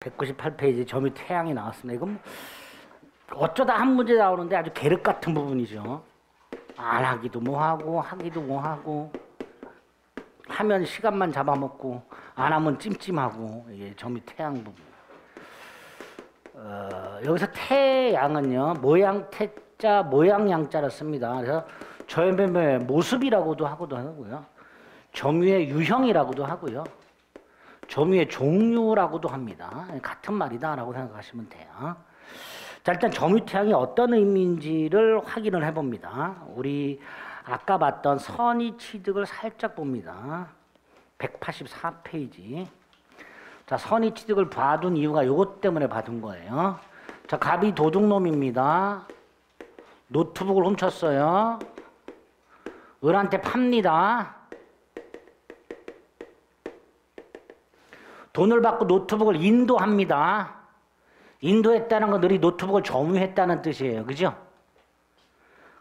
198페이지 점유 태양이 나왔습니다. 이건 어쩌다 한 문제 나오는데 아주 계륵 같은 부분이죠. 안 하기도 뭐하고 하기도 뭐하고 하면 시간만 잡아먹고 안 하면 찜찜하고 이게 점유 태양 부분. 여기서 태양은요 모양 태자 모양 양자를 씁니다. 그래서 점유의 모습이라고도 하고요. 점유의 유형이라고도 하고요. 점유의 종류라고도 합니다. 같은 말이다라고 생각하시면 돼요. 자, 일단 점유태양이 어떤 의미인지를 확인을 해봅니다. 우리 아까 봤던 선의 취득을 살짝 봅니다. 184페이지. 자, 선의 취득을 봐둔 이유가 요것 때문에 봐둔 거예요. 자, 갑이 도둑놈입니다. 노트북을 훔쳤어요. 을한테 팝니다. 돈을 받고 노트북을 인도합니다. 인도했다는 건 을이 노트북을 점유했다는 뜻이에요. 그죠?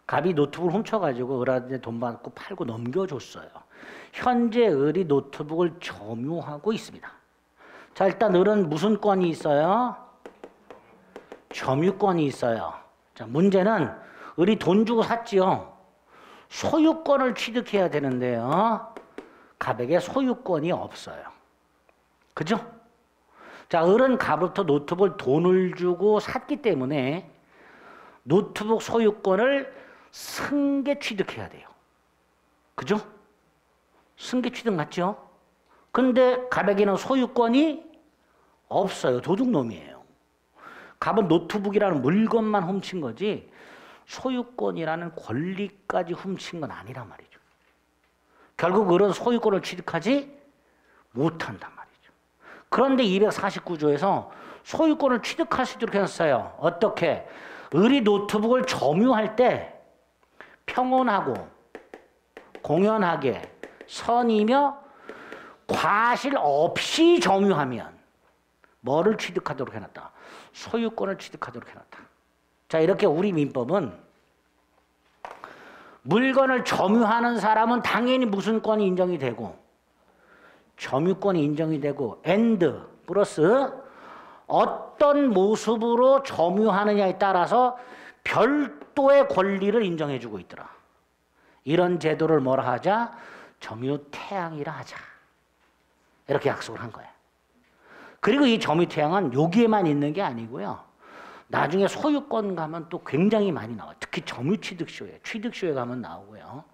갑이 노트북을 훔쳐가지고 을한테 돈 받고 팔고 넘겨줬어요. 현재 을이 노트북을 점유하고 있습니다. 자, 일단 을은 무슨 권이 있어요? 점유권이 있어요. 자, 문제는 을이 돈 주고 샀지요. 소유권을 취득해야 되는데요. 갑에게 소유권이 없어요. 그죠? 자, 을은 갑으로부터 노트북을 돈을 주고 샀기 때문에 노트북 소유권을 승계 취득해야 돼요. 그죠? 승계 취득 맞죠? 근데 갑에게는 소유권이 없어요. 도둑놈이에요. 갑은 노트북이라는 물건만 훔친 거지 소유권이라는 권리까지 훔친 건 아니란 말이죠. 결국 을은 소유권을 취득하지 못한단 말이죠. 그런데 249조에서 소유권을 취득할 수 있도록 했어요. 어떻게? 을이 노트북을 점유할 때 평온하고 공연하게 선이며 과실 없이 점유하면 뭐를 취득하도록 해놨다? 소유권을 취득하도록 해놨다. 자, 이렇게 우리 민법은 물건을 점유하는 사람은 당연히 무슨 권이 인정이 되고 점유권이 인정이 되고 and 플러스 어떤 모습으로 점유하느냐에 따라서 별도의 권리를 인정해주고 있더라. 이런 제도를 뭐라 하자? 점유태양이라 하자. 이렇게 약속을 한 거예요. 그리고 이 점유태양은 여기에만 있는 게 아니고요. 나중에 소유권 가면 또 굉장히 많이 나와요. 특히 점유취득시효에, 취득시효에 가면 나오고요.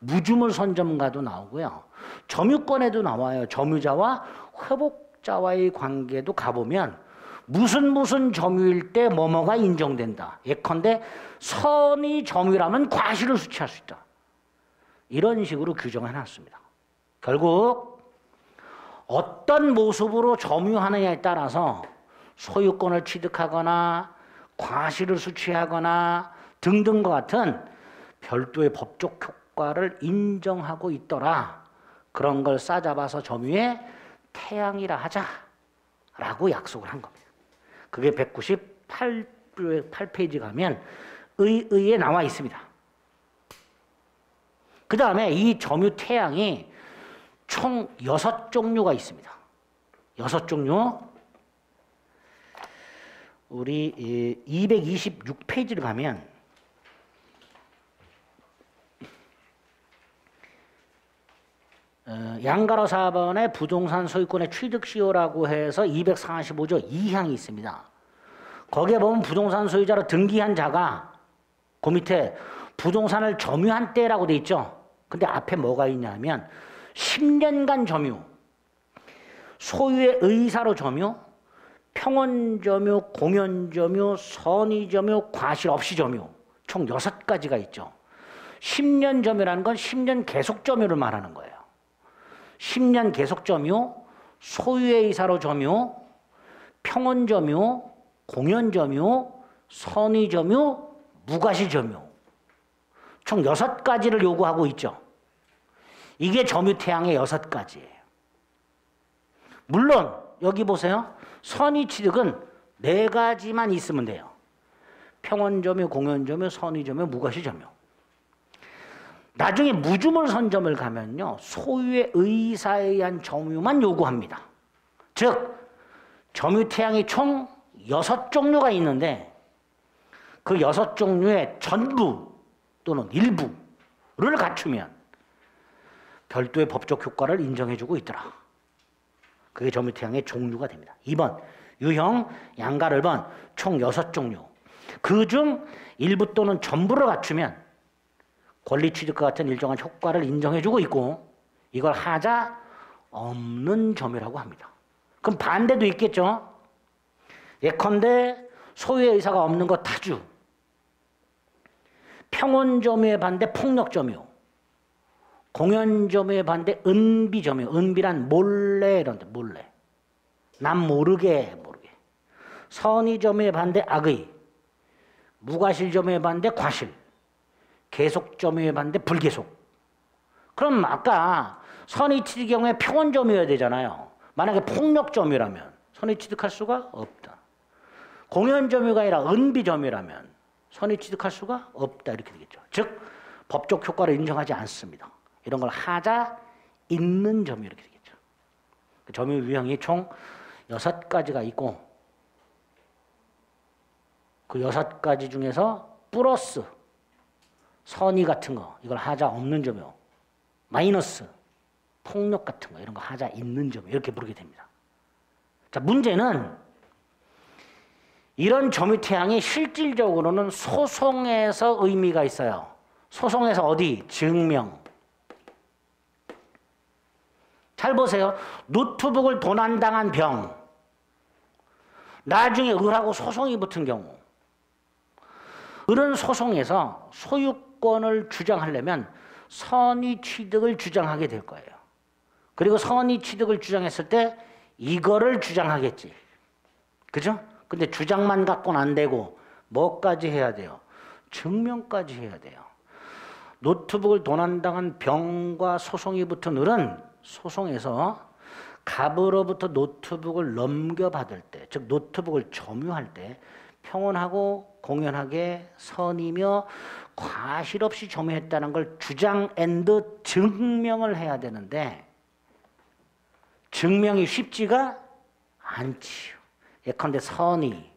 무주물 선점가도 나오고요. 점유권에도 나와요. 점유자와 회복자와의 관계도 가보면 무슨 점유일 때 뭐뭐가 인정된다. 예컨대 선의 점유라면 과실을 수취할 수 있다. 이런 식으로 규정을 해놨습니다. 결국 어떤 모습으로 점유하느냐에 따라서 소유권을 취득하거나 과실을 수취하거나 등등과 같은 별도의 법적 효과를 인정하고 있더라. 그런 걸 싸잡아서 점유의 태양이라 하자라고 약속을 한 겁니다. 그게 198페이지 가면 의에 나와 있습니다. 그 다음에 이 점유 태양이 총 6종류가 있습니다. 6종류. 우리 226페이지를 가면 양가로 4번의 부동산 소유권의 취득시효라고 해서 245조 2항이 있습니다. 거기에 보면 부동산 소유자로 등기한 자가 그 밑에 부동산을 점유한 때라고 돼 있죠. 근데 앞에 뭐가 있냐면 10년간 점유, 소유의 의사로 점유, 평온점유, 공연점유, 선의점유, 과실 없이 점유 총 6가지가 있죠. 10년 점유라는 건 10년 계속 점유를 말하는 거예요. 10년 계속 점유, 소유의 의사로 점유, 평온점유, 공연점유, 선의점유, 무과실점유 총 6가지를 요구하고 있죠. 이게 점유태양의 6가지예요. 물론 여기 보세요. 선의취득은 4가지만 있으면 돼요. 평온점유, 공연점유, 선의점유, 무과실점유. 나중에 무주물 선점을 가면요. 소유의 의사에 의한 점유만 요구합니다. 즉 점유태양이 총 6종류가 있는데 그 6종류의 전부 또는 일부를 갖추면 별도의 법적 효과를 인정해주고 있더라. 그게 점유태양의 종류가 됩니다. 2번 유형, 양가를번 총 6종류. 그중 일부 또는 전부를 갖추면 권리 취득과 같은 일정한 효과를 인정해주고 있고 이걸 하자 없는 점유라고 합니다. 그럼 반대도 있겠죠. 예컨대 소유의 의사가 없는 것 타주, 평온점유에 반대 폭력점유, 공연점유에 반대 은비점유, 은비란 몰래 이런 데 몰래, 남 모르게 선의점유에 반대 악의, 무과실점유에 반대 과실, 계속점유에 반대 불계속. 그럼 아까 선의취득의 경우에 평온점유여야 되잖아요. 만약에 폭력점유라면 선의취득할 수가 없다. 공연점유가 아니라 은비점유라면 선의취득할 수가 없다 이렇게 되겠죠. 즉 법적 효과를 인정하지 않습니다. 이런 걸 하자 있는 점유 이렇게 되겠죠. 점유 유형이 총 6가지가 있고 그 6가지 중에서 플러스 선의 같은 거 이걸 하자 없는 점유, 마이너스 폭력 같은 거 이런 거 하자 있는 점유 이렇게 부르게 됩니다. 자, 문제는 이런 점유태양이 실질적으로는 소송에서 의미가 있어요. 소송에서 어디? 증명. 잘 보세요. 노트북을 도난당한 병. 나중에 을하고 소송이 붙은 경우. 을은 소송에서 소유권을 주장하려면 선의취득을 주장하게 될 거예요. 그리고 선의취득을 주장했을 때 이거를 주장하겠지. 그죠? 근데 주장만 갖고는 안 되고 뭐까지 해야 돼요? 증명까지 해야 돼요. 노트북을 도난당한 병과 소송이 붙은 을은 소송에서 갑으로부터 노트북을 넘겨받을 때, 즉 노트북을 점유할 때 평온하고 공연하게 선이며 과실 없이 점유했다는 걸 주장 앤드 증명을 해야 되는데 증명이 쉽지가 않지요. 예컨대 선의.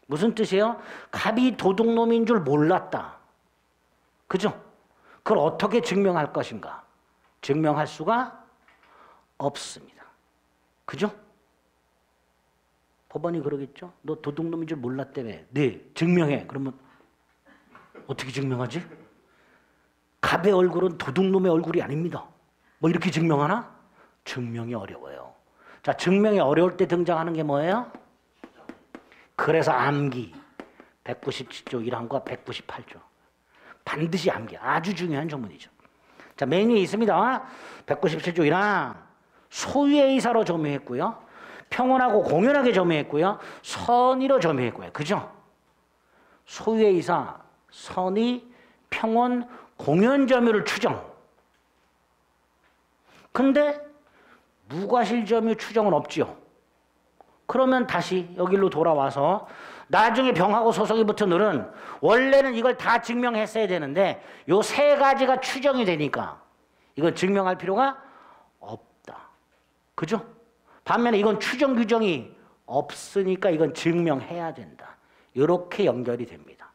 무슨 뜻이에요? 갑이 도둑놈인 줄 몰랐다. 그죠? 그걸 어떻게 증명할 것인가? 증명할 수가 없습니다. 그죠? 법원이 그러겠죠? 너 도둑놈인 줄 몰랐다며. 네, 증명해. 그러면 어떻게 증명하지? 갑의 얼굴은 도둑놈의 얼굴이 아닙니다. 뭐 이렇게 증명하나? 증명이 어려워요. 자, 증명이 어려울 때 등장하는 게 뭐예요? 그래서 암기 197조 1항과 198조 반드시 암기. 아주 중요한 조문이죠. 자, 메뉴에 있습니다. 197조 1항 소유의 의사로 점유했고요. 평온하고 공연하게 점유했고요. 선의로 점유했고요. 그죠? 소유의 의사, 선의, 평온, 공연 점유를 추정. 근데 무과실 점유 추정은 없지요. 그러면 다시 여기로 돌아와서 나중에 병하고 소송이 붙은 을은 원래는 이걸 다 증명했어야 되는데 요 3가지가 추정이 되니까 이건 증명할 필요가 없다. 그죠? 반면에 이건 추정 규정이 없으니까 이건 증명해야 된다. 이렇게 연결이 됩니다.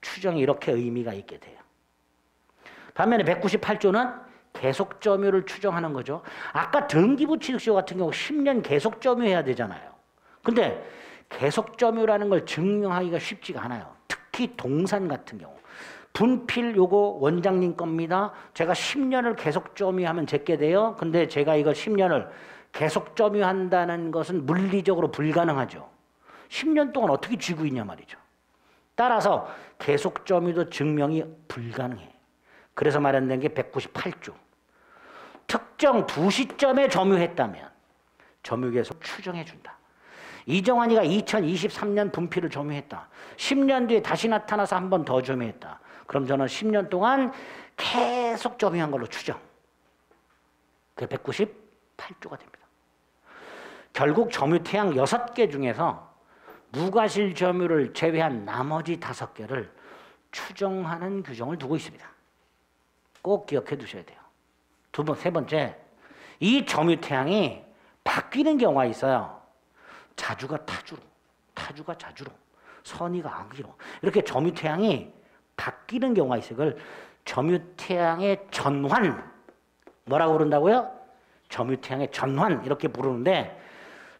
추정이 이렇게 의미가 있게 돼요. 반면에 198조는 계속 점유를 추정하는 거죠. 아까 등기부 취득시효 같은 경우 10년 계속 점유해야 되잖아요. 근데 계속 점유라는 걸 증명하기가 쉽지가 않아요. 특히 동산 같은 경우. 분필 요거 원장님 겁니다. 제가 10년을 계속 점유하면 제게 돼요. 근데 제가 이거 10년을 계속 점유한다는 것은 물리적으로 불가능하죠. 10년 동안 어떻게 쥐고 있냐 말이죠. 따라서 계속 점유도 증명이 불가능해. 그래서 마련된 게 198조. 특정 2시점에 점유했다면 점유계속 추정해준다. 이정환이가 2023년 분필을 점유했다. 10년 뒤에 다시 나타나서 한 번 더 점유했다. 그럼 저는 10년 동안 계속 점유한 걸로 추정. 그게 198조가 됩니다. 결국 점유태양 6개 중에서 무과실 점유를 제외한 나머지 5개를 추정하는 규정을 두고 있습니다. 꼭 기억해 두셔야 돼요. 세 번째, 이 점유태양이 바뀌는 경우가 있어요. 자주가 타주로, 타주가 자주로, 선의가 악의로 이렇게 점유태양이 바뀌는 경우가 있어요. 그걸 점유태양의 전환, 뭐라고 부른다고요? 점유태양의 전환 이렇게 부르는데,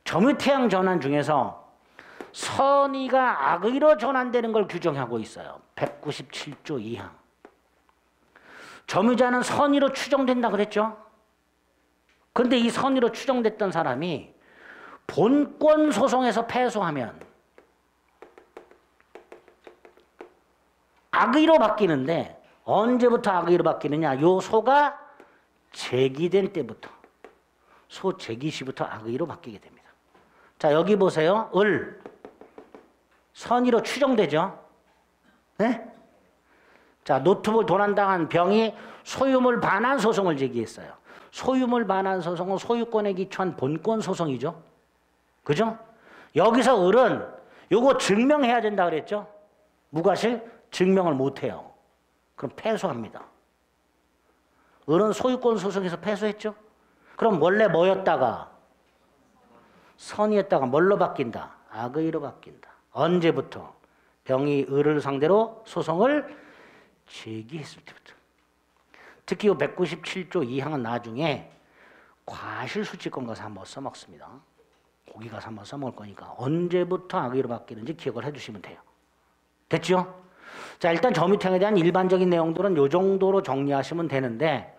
점유태양 전환 중에서 선의가 악의로 전환되는 걸 규정하고 있어요. 197조 2항. 점유자는 선의로 추정된다 그랬죠? 근데 이 선의로 추정됐던 사람이 본권 소송에서 패소하면 악의로 바뀌는데, 언제부터 악의로 바뀌느냐? 요 소가 제기된 때부터, 소 제기 시부터 악의로 바뀌게 됩니다. 자, 여기 보세요. 을 선의로 추정되죠? 네? 자, 노트북을 도난당한 병이 소유물 반환 소송을 제기했어요. 소유물 반환 소송은 소유권에 기초한 본권 소송이죠. 그죠? 여기서 을은 요거 증명해야 된다 그랬죠? 무과실 증명을 못해요. 그럼 패소합니다. 을은 소유권 소송에서 패소했죠? 그럼 원래 뭐였다가 선의였다가 뭘로 바뀐다? 악의로 바뀐다. 언제부터? 병이 을을 상대로 소송을 제기했을 때부터. 특히 이 197조 2항은 나중에 과실수치권 가서 한번 써먹습니다. 고기 가서 한번 써먹을 거니까 언제부터 악의로 바뀌는지 기억을 해두시면 돼요. 됐죠? 자, 일단 점유태양에 대한 일반적인 내용들은 이 정도로 정리하시면 되는데,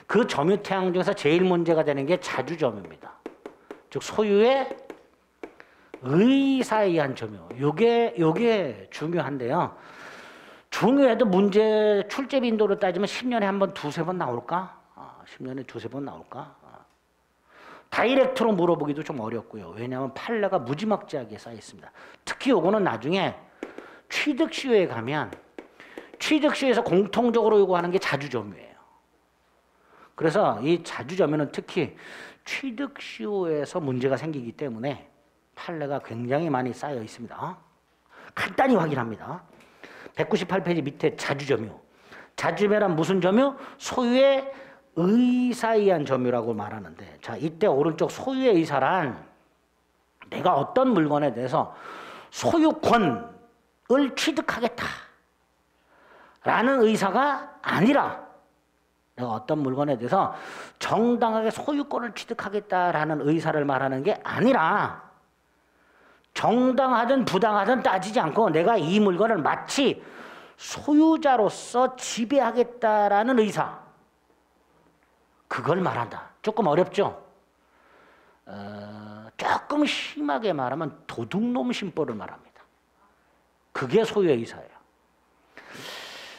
그 점유태양 중에서 제일 문제가 되는 게 자주점유입니다. 즉 소유의 의사에 의한 점유. 요게 중요한데요. 중요해도 문제 출제 빈도로 따지면 10년에 한 번, 두세 번 나올까? 10년에 두세 번 나올까? 다이렉트로 물어보기도 좀 어렵고요. 왜냐하면 판례가 무지막지하게 쌓여 있습니다. 특히 요거는 나중에 취득시효에 가면 취득시효에서 공통적으로 요구하는 게 자주점유예요. 그래서 이 자주점유는 특히 취득시효에서 문제가 생기기 때문에 판례가 굉장히 많이 쌓여 있습니다. 간단히 확인합니다. 198페이지 밑에 자주점유. 자주점유란 무슨 점유? 소유의 의사에 의한 점유라고 말하는데, 자, 이때 오른쪽 소유의 의사란 내가 어떤 물건에 대해서 소유권을 취득하겠다 라는 의사가 아니라, 내가 어떤 물건에 대해서 정당하게 소유권을 취득하겠다라는 의사를 말하는 게 아니라, 정당하든 부당하든 따지지 않고 내가 이 물건을 마치 소유자로서 지배하겠다라는 의사, 그걸 말한다. 조금 어렵죠? 조금 심하게 말하면 도둑놈 심보를 말합니다. 그게 소유의 의사예요.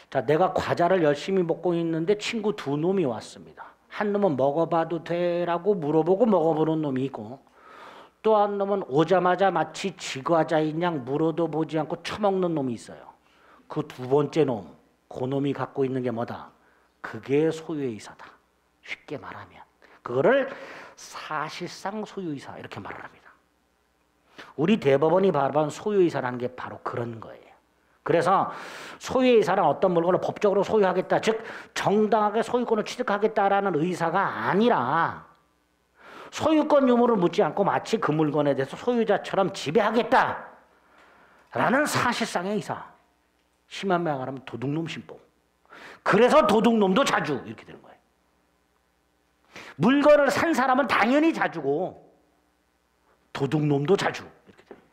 자, 내가 과자를 열심히 먹고 있는데 친구 두 놈이 왔습니다. 한 놈은 먹어봐도 돼라고 물어보고 먹어보는 놈이 있고, 또 한 놈은 오자마자 마치 지과자인 양 물어도 보지 않고 처먹는 놈이 있어요. 그 두 번째 놈, 그 놈이 갖고 있는 게 뭐다? 그게 소유의 의사다. 쉽게 말하면 그거를 사실상 소유의사 이렇게 말을 합니다. 우리 대법원이 바라본 소유의사라는 게 바로 그런 거예요. 그래서 소유의사는 어떤 물건을 법적으로 소유하겠다, 즉 정당하게 소유권을 취득하겠다라는 의사가 아니라, 소유권 유무를 묻지 않고 마치 그 물건에 대해서 소유자처럼 지배하겠다라는 사실상의 의사. 심한 말 말하면 도둑놈 심보. 그래서 도둑놈도 자주 이렇게 되는 거예요. 물건을 산 사람은 당연히 자주고 도둑놈도 자주 이렇게 됩니다.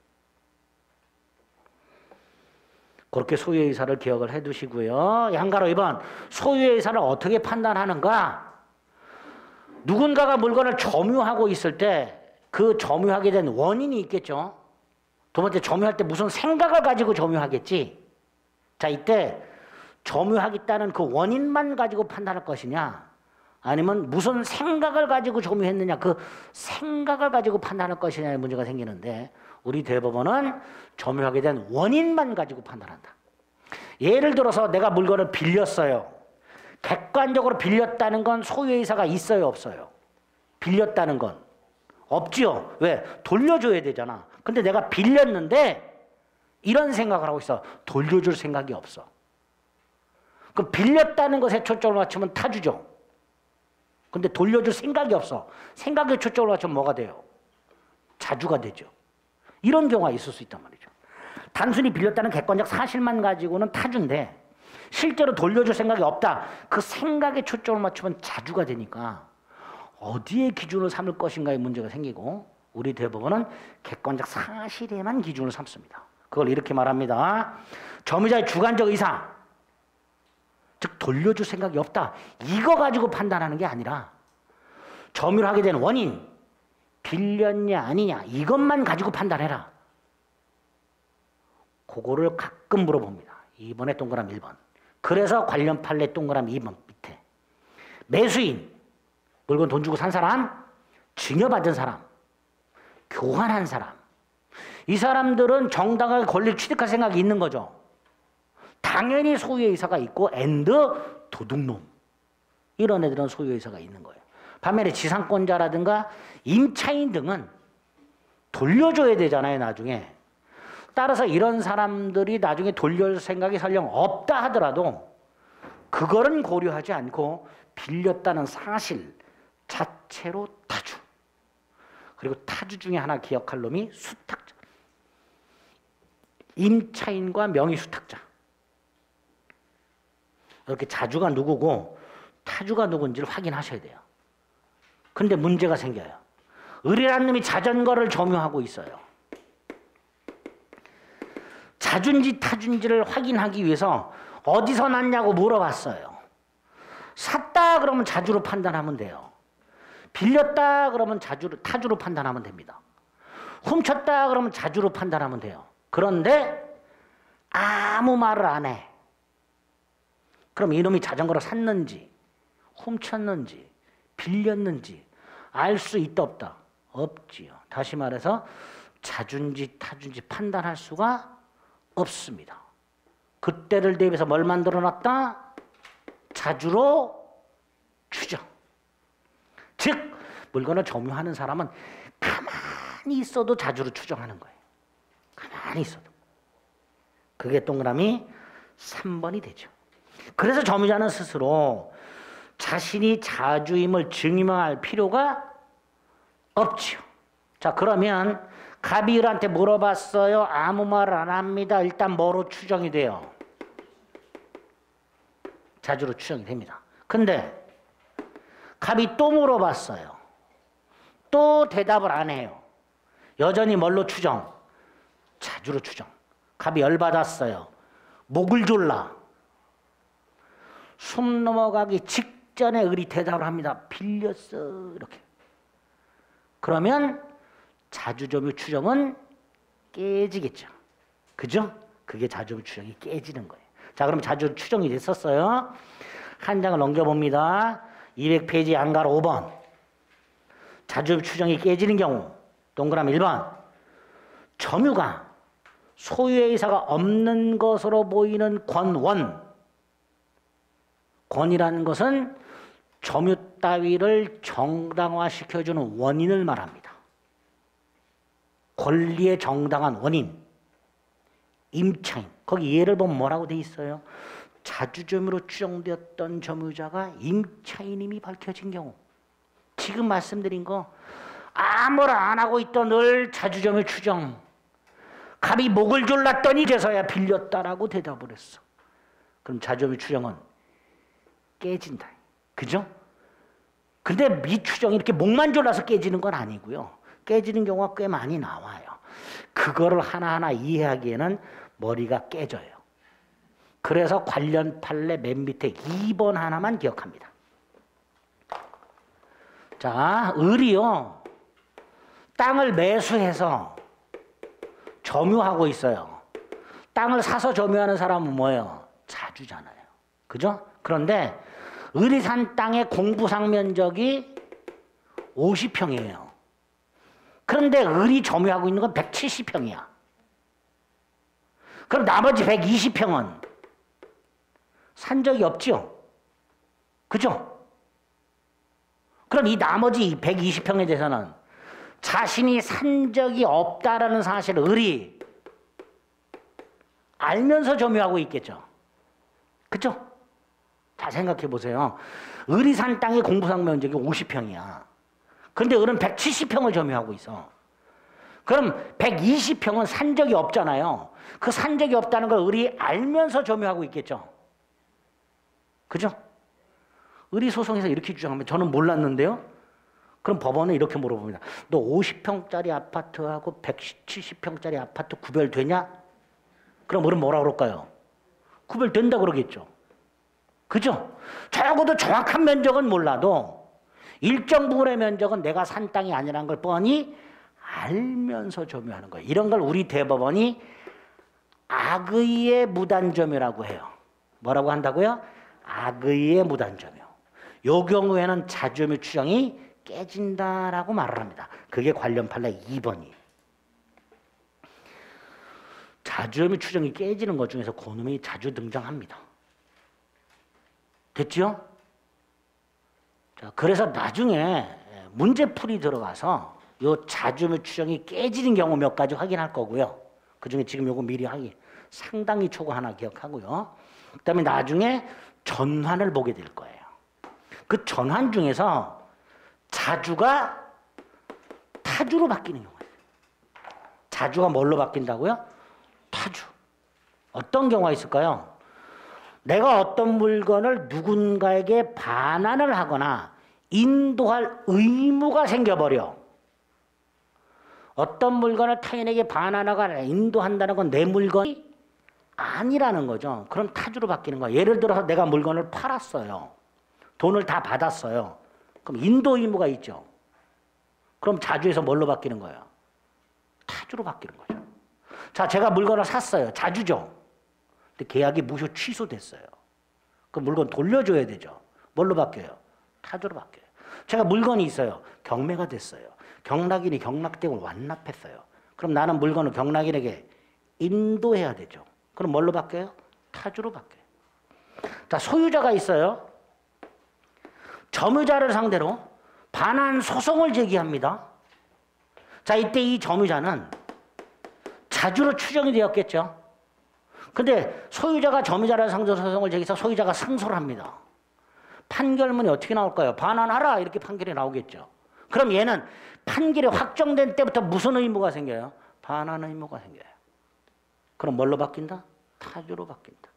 그렇게 소유의 의사를 기억을 해두시고요. 양가로 2번, 소유의 의사를 어떻게 판단하는가? 누군가가 물건을 점유하고 있을 때 그 점유하게 된 원인이 있겠죠. 두 번째, 점유할 때 무슨 생각을 가지고 점유하겠지. 자, 이때 점유하겠다는 그 원인만 가지고 판단할 것이냐, 아니면 무슨 생각을 가지고 점유했느냐, 그 생각을 가지고 판단할 것이냐의 문제가 생기는데, 우리 대법원은 점유하게 된 원인만 가지고 판단한다. 예를 들어서 내가 물건을 빌렸어요. 객관적으로 빌렸다는 건 소유의 의사가 있어요, 없어요? 빌렸다는 건 없지요. 왜? 돌려줘야 되잖아. 근데 내가 빌렸는데 이런 생각을 하고 있어. 돌려줄 생각이 없어. 그럼 빌렸다는 것에 초점을 맞추면 타주죠. 근데 돌려줄 생각이 없어. 생각에 초점을 맞추면 뭐가 돼요? 자주가 되죠. 이런 경우가 있을 수 있단 말이죠. 단순히 빌렸다는 객관적 사실만 가지고는 타주인데 실제로 돌려줄 생각이 없다. 그 생각에 초점을 맞추면 자주가 되니까 어디에 기준을 삼을 것인가의 문제가 생기고 우리 대법원은 객관적 사실에만 기준을 삼습니다. 그걸 이렇게 말합니다. 점유자의 주관적 의사, 즉 돌려줄 생각이 없다. 이거 가지고 판단하는 게 아니라 점유를 하게 된 원인, 빌렸냐 아니냐 이것만 가지고 판단해라. 그거를 가끔 물어봅니다. 2번에 동그라미 1번. 그래서 관련 판례 동그라미 2번 밑에 매수인, 물건 돈 주고 산 사람, 증여받은 사람, 교환한 사람, 이 사람들은 정당하게 권리를 취득할 생각이 있는 거죠. 당연히 소유의 의사가 있고 앤드 도둑놈 이런 애들은 소유의 의사가 있는 거예요. 반면에 지상권자라든가 임차인 등은 돌려줘야 되잖아요, 나중에. 따라서 이런 사람들이 나중에 돌려줄 생각이 설령 없다 하더라도 그거는 고려하지 않고 빌렸다는 사실 자체로 타주. 그리고 타주 중에 하나 기억할 놈이 수탁자. 임차인과 명의수탁자. 이렇게 자주가 누구고 타주가 누군지를 확인하셔야 돼요. 근데 문제가 생겨요. 을이라는 놈이 자전거를 점유하고 있어요. 자준지 타준지를 확인하기 위해서 어디서 났냐고 물어봤어요. 샀다 그러면 자주로 판단하면 돼요. 빌렸다 그러면 타주로 판단하면 됩니다. 훔쳤다 그러면 자주로 판단하면 돼요. 그런데 아무 말을 안 해. 그럼 이놈이 자전거를 샀는지 훔쳤는지 빌렸는지 알 수 있다 없다? 없지요. 다시 말해서 자준지 타준지 판단할 수가 없습니다. 그때를 대비해서 뭘 만들어놨다? 자주로 추정. 즉 물건을 점유하는 사람은 가만히 있어도 자주로 추정하는 거예요. 가만히 있어도. 그게 동그라미 3번이 되죠. 그래서 점유자는 스스로 자신이 자주임을 증명할 필요가 없지요. 자, 그러면 갑이 을한테 물어봤어요. 아무 말 안 합니다. 일단 뭐로 추정이 돼요? 자주로 추정이 됩니다. 근데 갑이 또 물어봤어요. 또 대답을 안 해요. 여전히 뭘로 추정? 자주로 추정. 갑이 열받았어요. 목을 졸라. 숨 넘어가기 직전에 을이 대답을 합니다. 빌렸어. 이렇게. 그러면 자주점유 추정은 깨지겠죠. 그죠? 그게 자주점유 추정이 깨지는 거예요. 자, 그럼 자주 추정이 됐었어요. 한 장을 넘겨봅니다. 200페이지 안가로 5번. 자주점유 추정이 깨지는 경우 동그라미 1번. 점유가 소유의 의사가 없는 것으로 보이는 권원. 권이라는 것은 점유 따위를 정당화시켜주는 원인을 말합니다. 권리의 정당한 원인, 임차인. 거기 예를 보면 뭐라고 돼 있어요? 자주점유로 추정되었던 점유자가 임차인임이 밝혀진 경우. 지금 말씀드린 거 아무나 안 하고 있던 을 자주점유 추정. 갑이 목을 졸랐더니 이제서야 빌렸다라고 대답을 했어. 그럼 자주점유 추정은 깨진다. 그죠? 근데 미추정이 이렇게 목만 졸라서 깨지는 건 아니고요. 깨지는 경우가 꽤 많이 나와요. 그거를 하나하나 이해하기에는 머리가 깨져요. 그래서 관련 판례 맨 밑에 2번 하나만 기억합니다. 자, 을이요. 땅을 매수해서 점유하고 있어요. 땅을 사서 점유하는 사람은 뭐예요? 자주잖아요. 그죠? 그런데 을이 산 땅의 공부상 면적이 50평이에요. 그런데 을이 점유하고 있는 건 170평이야. 그럼 나머지 120평은 산 적이 없죠? 그죠? 그럼 이 나머지 120평에 대해서는 자신이 산 적이 없다라는 사실을 을이 알면서 점유하고 있겠죠? 그죠? 자, 생각해 보세요. 을이 산 땅의 공부상 면적이 50평이야. 그런데 을은 170평을 점유하고 있어. 그럼 120평은 산 적이 없잖아요. 그 산 적이 없다는 걸 을이 알면서 점유하고 있겠죠. 그죠? 을이 소송에서 이렇게 주장하면 저는 몰랐는데요. 그럼 법원은 이렇게 물어봅니다. 너 50평짜리 아파트하고 170평짜리 아파트 구별되냐? 그럼 을은 뭐라 그럴까요? 구별된다 그러겠죠. 그죠? 적어도 정확한 면적은 몰라도 일정 부분의 면적은 내가 산 땅이 아니라는 걸 뻔히 알면서 점유하는 거예요. 이런 걸 우리 대법원이 악의의 무단점유라고 해요. 뭐라고 한다고요? 악의의 무단점유. 요 경우에는 자주점유 추정이 깨진다라고 말을 합니다. 그게 관련 판례 2번이에요. 자주점유 추정이 깨지는 것 중에서 그놈이 자주 등장합니다. 됐죠? 자, 그래서 나중에 문제풀이 들어가서 요 자주점유 추정이 깨지는 경우 몇 가지 확인할 거고요. 그 중에 지금 요거 미리 하기 상당히 초고 하나 기억하고요. 그 다음에 나중에 전환을 보게 될 거예요. 그 전환 중에서 자주가 타주로 바뀌는 경우가 있어요. 자주가 뭘로 바뀐다고요? 타주. 어떤 경우가 있을까요? 내가 어떤 물건을 누군가에게 반환을 하거나 인도할 의무가 생겨버려. 어떤 물건을 타인에게 반환하거나 인도한다는 건 내 물건이 아니라는 거죠. 그럼 타주로 바뀌는 거야. 예를 들어서 내가 물건을 팔았어요. 돈을 다 받았어요. 그럼 인도 의무가 있죠. 그럼 자주에서 뭘로 바뀌는 거예요? 타주로 바뀌는 거죠. 자, 제가 물건을 샀어요. 자주죠. 근데 계약이 무효 취소됐어요. 그 물건 돌려줘야 되죠. 뭘로 바뀌어요? 타주로 바뀌어요. 제가 물건이 있어요. 경매가 됐어요. 경락인이 경락대금을 완납했어요. 그럼 나는 물건을 경락인에게 인도해야 되죠. 그럼 뭘로 바뀌어요? 타주로 바뀌어요. 자, 소유자가 있어요. 점유자를 상대로 반환 소송을 제기합니다. 자, 이때 이 점유자는 자주로 추정이 되었겠죠. 근데 소유자가 점유자를 상대로 소송을 제기해서 소유자가 승소를 합니다. 판결문이 어떻게 나올까요? 반환하라 이렇게 판결이 나오겠죠. 그럼 얘는 판결이 확정된 때부터 무슨 의무가 생겨요? 반환 의무가 생겨요. 그럼 뭘로 바뀐다? 타주로 바뀐다.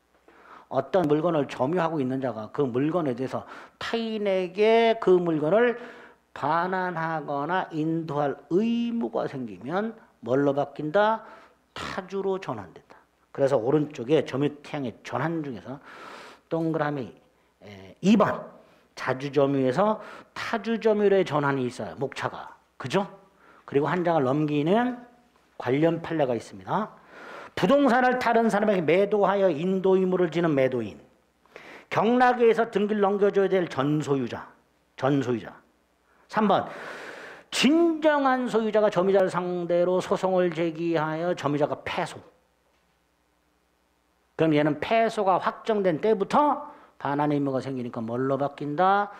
어떤 물건을 점유하고 있는 자가 그 물건에 대해서 타인에게 그 물건을 반환하거나 인도할 의무가 생기면 뭘로 바뀐다? 타주로 전환된다. 그래서 오른쪽에 점유태양의 전환 중에서 동그라미 2번 자주점유에서 타주점유의 전환이 있어요. 목차가. 그죠? 그리고 한 장을 넘기는 관련 판례가 있습니다. 부동산을 다른 사람에게 매도하여 인도 의무를 지는 매도인, 경락에서 등기를 넘겨줘야 될 전소유자. 3번 진정한 소유자가 점유자를 상대로 소송을 제기하여 점유자가 패소. 그럼 얘는 패소가 확정된 때부터 반환 의무가 생기니까 뭘로 바뀐다?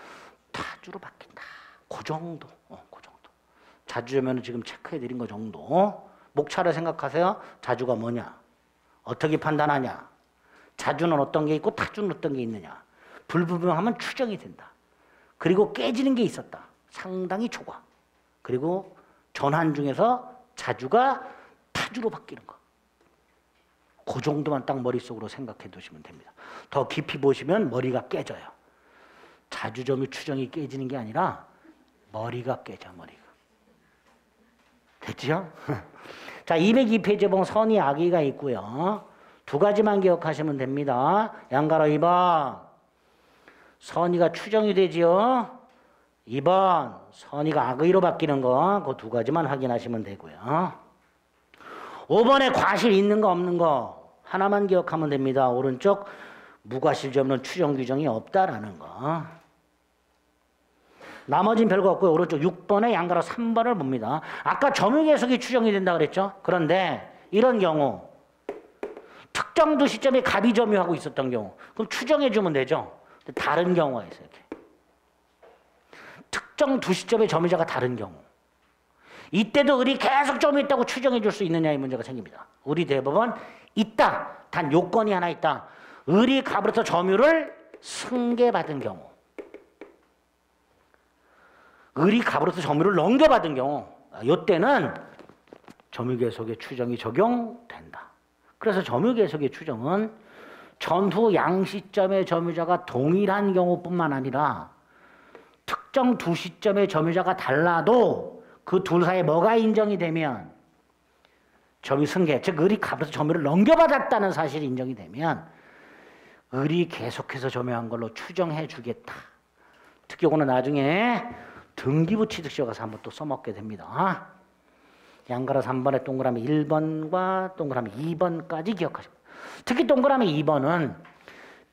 타주로 바뀐다. 그 정도. 그 정도. 자주점유는 지금 체크해드린 거 정도. 목차를 생각하세요. 자주가 뭐냐? 어떻게 판단하냐? 자주는 어떤 게 있고 타주는 어떤 게 있느냐? 불분명하면 추정이 된다. 그리고 깨지는 게 있었다. 상당히 초과. 그리고 전환 중에서 자주가 타주로 바뀌는 거. 그 정도만 딱 머릿속으로 생각해 두시면 됩니다. 더 깊이 보시면 머리가 깨져요. 자주점유 추정이 깨지는 게 아니라 머리가 깨져, 머리가. 됐죠? 자, 202페이지에 보면 선의 악의가 있고요. 두 가지만 기억하시면 됩니다. 양가로 2번 선의가 추정이 되지요. 2번 선의가 악의로 바뀌는 거, 그 두 가지만 확인하시면 되고요. 5번에 과실 있는 거 없는 거 하나만 기억하면 됩니다. 오른쪽 무과실지 없는 추정 규정이 없다라는 거. 나머지는 별거 없고요. 오른쪽 6번에 양가로 3번을 봅니다. 아까 점유계속이 추정이 된다 그랬죠? 그런데 이런 경우 특정 두 시점에 갑이 점유하고 있었던 경우 그럼 추정해주면 되죠. 다른 경우가 있어요. 이렇게. 특정 두 시점의 점유자가 다른 경우 이때도 을이 계속 점유했다고 추정해줄 수 있느냐의 문제가 생깁니다. 우리 대법원 있다. 단 요건이 하나 있다. 을이 갑으로부터 점유를 승계받은 경우 을이 갑으로부터 점유를 넘겨받은 경우 이때는 점유계속의 추정이 적용된다. 그래서 점유계속의 추정은 전후 양시점의 점유자가 동일한 경우뿐만 아니라 특정 두 시점의 점유자가 달라도 그 둘 사이에 뭐가 인정이 되면 점유 승계, 즉 을이 갑으로서 점유를 넘겨받았다는 사실이 인정이 되면 을이 계속해서 점유한 걸로 추정해 주겠다. 특히 이거는 나중에 등기부 취득시에 가서 한번 또 써먹게 됩니다. 양가로 3번에 동그라미 1번과 동그라미 2번까지 기억하시고, 특히 동그라미 2번은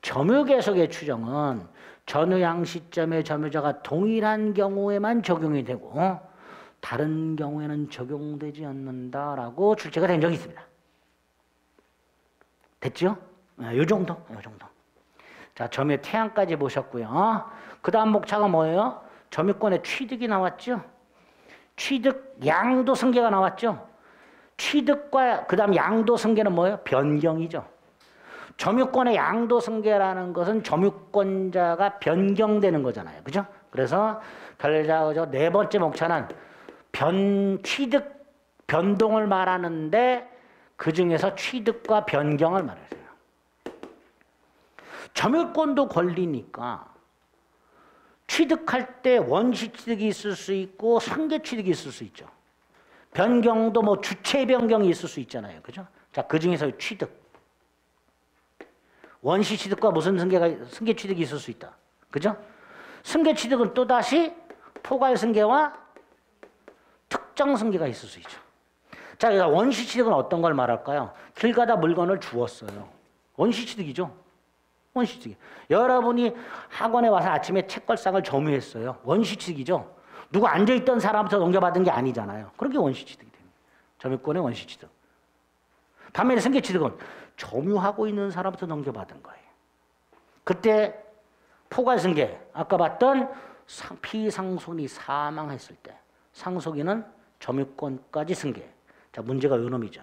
점유계속의 추정은 전후양 시점의 점유자가 동일한 경우에만 적용이 되고 다른 경우에는 적용되지 않는다라고 출제가 된 적이 있습니다. 됐죠? 요 정도. 자, 점유의 태양까지 보셨고요. 그 다음 목차가 뭐예요? 점유권의 취득이 나왔죠? 취득, 양도 승계가 나왔죠? 취득과 그 다음 양도 승계는 뭐예요? 변경이죠. 점유권의 양도 승계라는 것은 점유권자가 변경되는 거잖아요. 그죠? 그래서 별자 네 번째 목차는 취득, 변동을 말하는데 그 중에서 취득과 변경을 말해요. 점유권도 권리니까 취득할 때 원시 취득이 있을 수 있고 상계 취득이 있을 수 있죠. 변경도 뭐 주체 변경이 있을 수 있잖아요. 그죠? 자, 그 중에서 취득. 원시 취득과 무슨 승계 취득이 있을 수 있다. 그죠? 승계 취득은 또다시 포괄 승계와 특정 승계가 있을 수 있죠. 자, 원시 취득은 어떤 걸 말할까요? 길 가다 물건을 주웠어요. 원시 취득이죠. 원시 취득. 여러분이 학원에 와서 아침에 책걸상을 점유했어요. 원시 취득이죠. 누구 앉아있던 사람부터 넘겨받은 게 아니잖아요. 그런 게 원시 취득이 됩니다. 점유권의 원시 취득. 반면에 승계 취득은 점유하고 있는 사람부터 넘겨받은 거예요. 그때 포괄 승계, 아까 봤던 피상속인이 사망했을 때 상속인은 점유권까지 승계. 자, 문제가 요 놈이죠.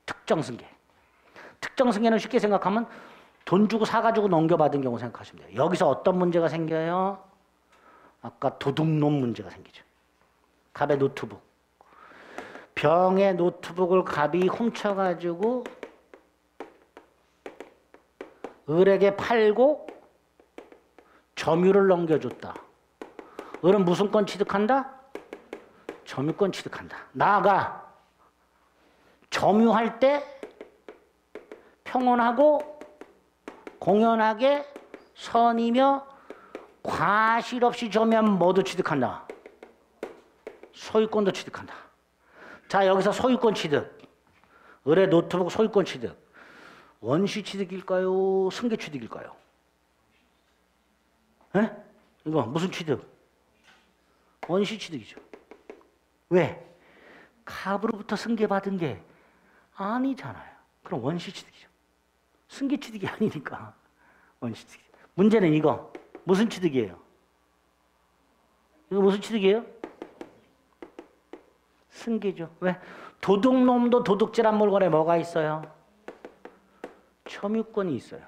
특정 승계. 특정 승계는 쉽게 생각하면 돈 주고 사가지고 넘겨받은 경우 생각하시면 돼요. 여기서 어떤 문제가 생겨요? 아까 도둑놈 문제가 생기죠. 갑의 노트북. 병의 노트북을 갑이 훔쳐가지고 을에게 팔고 점유를 넘겨줬다. 을은 무슨 권 취득한다? 점유권 취득한다. 나아가 점유할 때 평온하고 공연하게 선이며 과실 없이 점유하면 모두 취득한다. 소유권도 취득한다. 자, 여기서 소유권 취득. 을의 노트북 소유권 취득. 원시 취득일까요? 승계 취득일까요? 에? 이거 무슨 취득? 원시 취득이죠. 왜? 갑으로부터 승계받은 게 아니잖아요. 그럼 원시 취득이죠. 승계 취득이 아니니까 원시 취득. 문제는 이거 무슨 취득이에요? 이거 무슨 취득이에요? 승계죠. 왜? 도둑놈도 도둑질한 물건에 뭐가 있어요? 점유권이 있어요.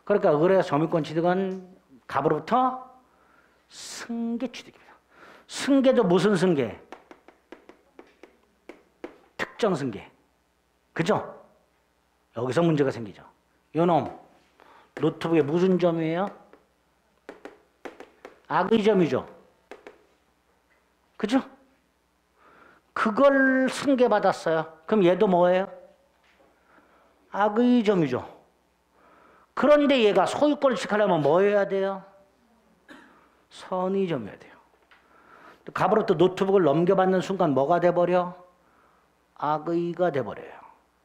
그러니까 을의 점유권 취득은 갑으로부터 승계 취득입니다. 승계도 무슨 승계? 특정 승계. 그죠? 여기서 문제가 생기죠. 요놈 노트북에 무슨 점이에요? 악의 점이죠. 그죠? 그걸 승계받았어요. 그럼 얘도 뭐예요? 악의 점이죠. 그런데 얘가 소유권을 취득하려면 뭐 해야 돼요? 선의 점이어야 돼요. 갑으로부터 노트북을 넘겨받는 순간 뭐가 돼버려? 악의가 돼버려요.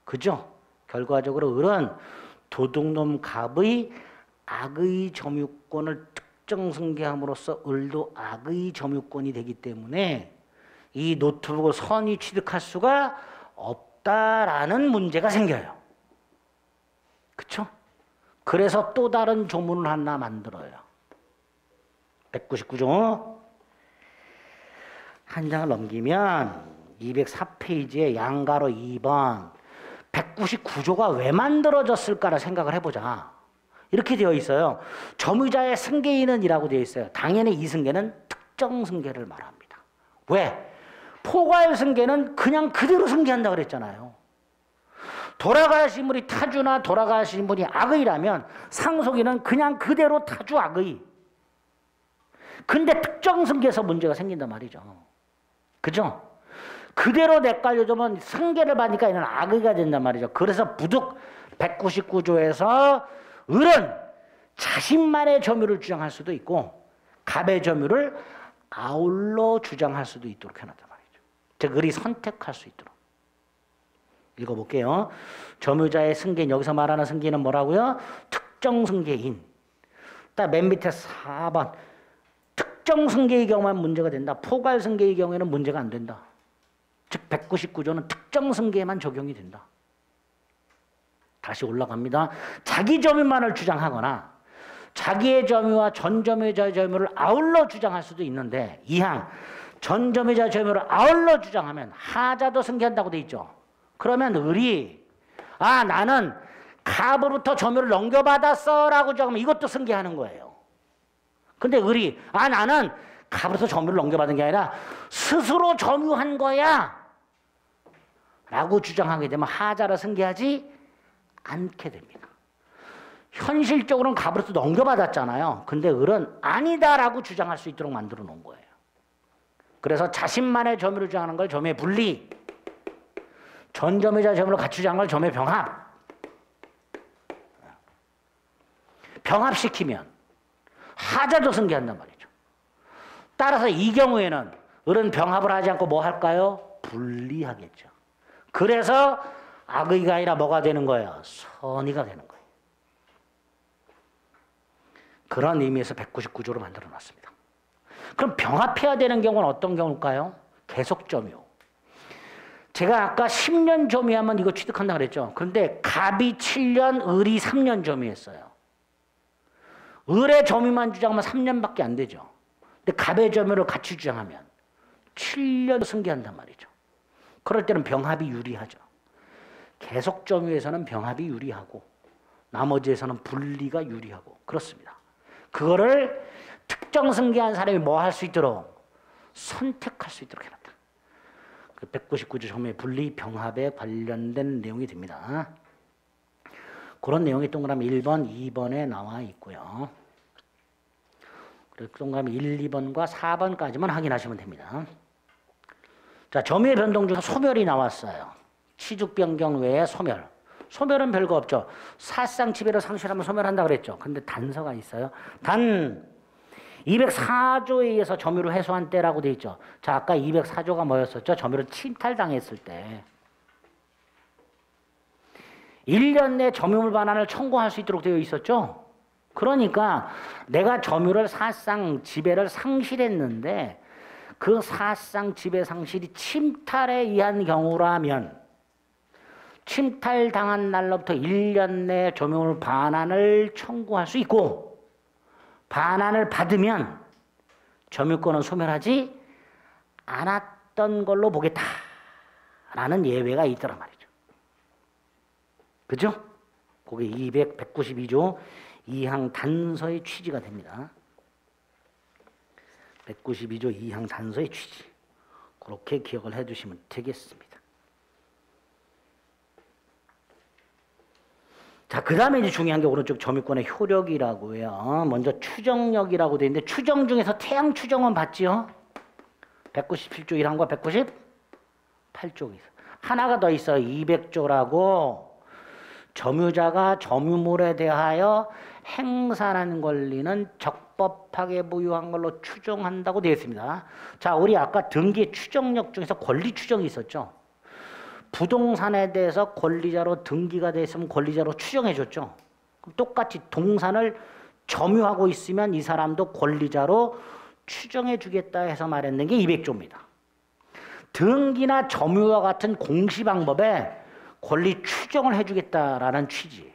그죠? 결과적으로 을은 도둑놈 갑의 악의 점유권을 특정 승계함으로써 을도 악의 점유권이 되기 때문에 이 노트북을 선의 취득할 수가 없다라는 문제가 생겨요. 그쵸? 그래서 또 다른 조문을 하나 만들어요. 199조. 한 장을 넘기면 204페이지에 양가로 2번 199조가 왜 만들어졌을까를 생각을 해보자. 이렇게 되어 있어요. 점유자의 승계인은 이라고 되어 있어요. 당연히 이 승계는 특정 승계를 말합니다. 왜? 포괄 승계는 그냥 그대로 승계한다 그랬잖아요. 돌아가신 분이 타주나 돌아가신 분이 악의라면 상속인은 그냥 그대로 타주 악의. 근데 특정 승계에서 문제가 생긴단 말이죠. 그죠? 그대로 내깔려주면 승계를 받으니까 이는 악의가 된단 말이죠. 그래서 부득 199조에서 을은 자신만의 점유를 주장할 수도 있고 갑의 점유를 아울러 주장할 수도 있도록 해놨단 말이죠. 즉 을이 선택할 수 있도록. 읽어볼게요. 점유자의 승계인, 여기서 말하는 승계는 뭐라고요? 특정 승계인. 딱 맨 밑에 4번. 특정 승계의 경우만 문제가 된다. 포괄 승계의 경우에는 문제가 안 된다. 즉 199조는 특정 승계에만 적용이 된다. 다시 올라갑니다. 자기 점유만을 주장하거나 자기의 점유와 전 점유자의 점유를 아울러 주장할 수도 있는데 이항 전 점유자의 점유를 아울러 주장하면 하자도 승계한다고 돼 있죠. 그러면 을이 나는 갑으로부터 점유를 넘겨받았어 라고 주장하면 이것도 승계하는 거예요. 근데 을이 나는 갑으로부터 점유를 넘겨받은 게 아니라 스스로 점유한 거야 라고 주장하게 되면 하자를 승계하지 않게 됩니다. 현실적으로는 갑으로부터 넘겨받았잖아요. 근데 을은 아니다라고 주장할 수 있도록 만들어 놓은 거예요. 그래서 자신만의 점유를 주장하는 걸 점유의 분리, 전 점유자 점유를 같이 주장하는 걸 점유의 병합. 병합시키면 하자도 승계한단 말이죠. 따라서 이 경우에는 을은 병합을 하지 않고 뭐 할까요? 분리하겠죠. 그래서 악의가 아니라 뭐가 되는 거예요? 선의가 되는 거예요. 그런 의미에서 199조로 만들어 놨습니다. 그럼 병합해야 되는 경우는 어떤 경우일까요? 계속 점유. 제가 아까 10년 점유하면 이거 취득한다 그랬죠. 그런데 갑이 7년, 을이 3년 점유했어요. 을의 점유만 주장하면 3년밖에 안 되죠. 근데 갑의 점유를 같이 주장하면 7년 승계한단 말이죠. 그럴 때는 병합이 유리하죠. 계속 점유에서는 병합이 유리하고 나머지에서는 분리가 유리하고 그렇습니다. 그거를 특정 승계한 사람이 뭐 할 수 있도록 선택할 수 있도록 해놨다. 그 199조 점유의 분리 병합에 관련된 내용이 됩니다. 그런 내용이 동그라미 1번, 2번에 나와 있고요. 그리고 동그라미 1, 2번과 4번까지만 확인하시면 됩니다. 자, 점유의 변동 중에서 소멸이 나왔어요. 취득 변경 외에 소멸. 소멸은 별거 없죠. 사상 지배를 상실하면 소멸한다 그랬죠. 근데 단서가 있어요. 단 204조에 의해서 점유를 해소한 때라고 돼 있죠. 자, 아까 204조가 뭐였었죠? 점유를 침탈당했을 때 1년 내 점유물 반환을 청구할 수 있도록 되어 있었죠. 그러니까 내가 점유를 사상 지배를 상실했는데 그 사상 지배 상실이 침탈에 의한 경우라면 침탈당한 날로부터 1년 내 점유물 반환을 청구할 수 있고 반환을 받으면 점유권은 소멸하지 않았던 걸로 보겠다라는 예외가 있더란 말이죠. 그죠? 그게 192조 2항 단서의 취지가 됩니다. 192조 2항 단서의 취지. 그렇게 기억을 해두시면 되겠습니다. 자, 그 다음에 이제 중요한 게 오른쪽 점유권의 효력이라고요. 먼저 추정력이라고 되어 있는데 추정 중에서 태양 추정은 봤지요? 197조 1항과 198조 있어요. 하나가 더 있어요. 200조라고 점유자가 점유물에 대하여 행사하는 권리는 적법하게 부유한 걸로 추정한다고 되어 있습니다. 자, 우리 아까 등기 추정력 중에서 권리 추정이 있었죠. 부동산에 대해서 권리자로 등기가 돼 있으면 권리자로 추정해 줬죠. 그럼 똑같이 동산을 점유하고 있으면 이 사람도 권리자로 추정해 주겠다 해서 말했는 게 200조입니다. 등기나 점유와 같은 공시 방법에 권리 추정을 해주겠다라는 취지예요.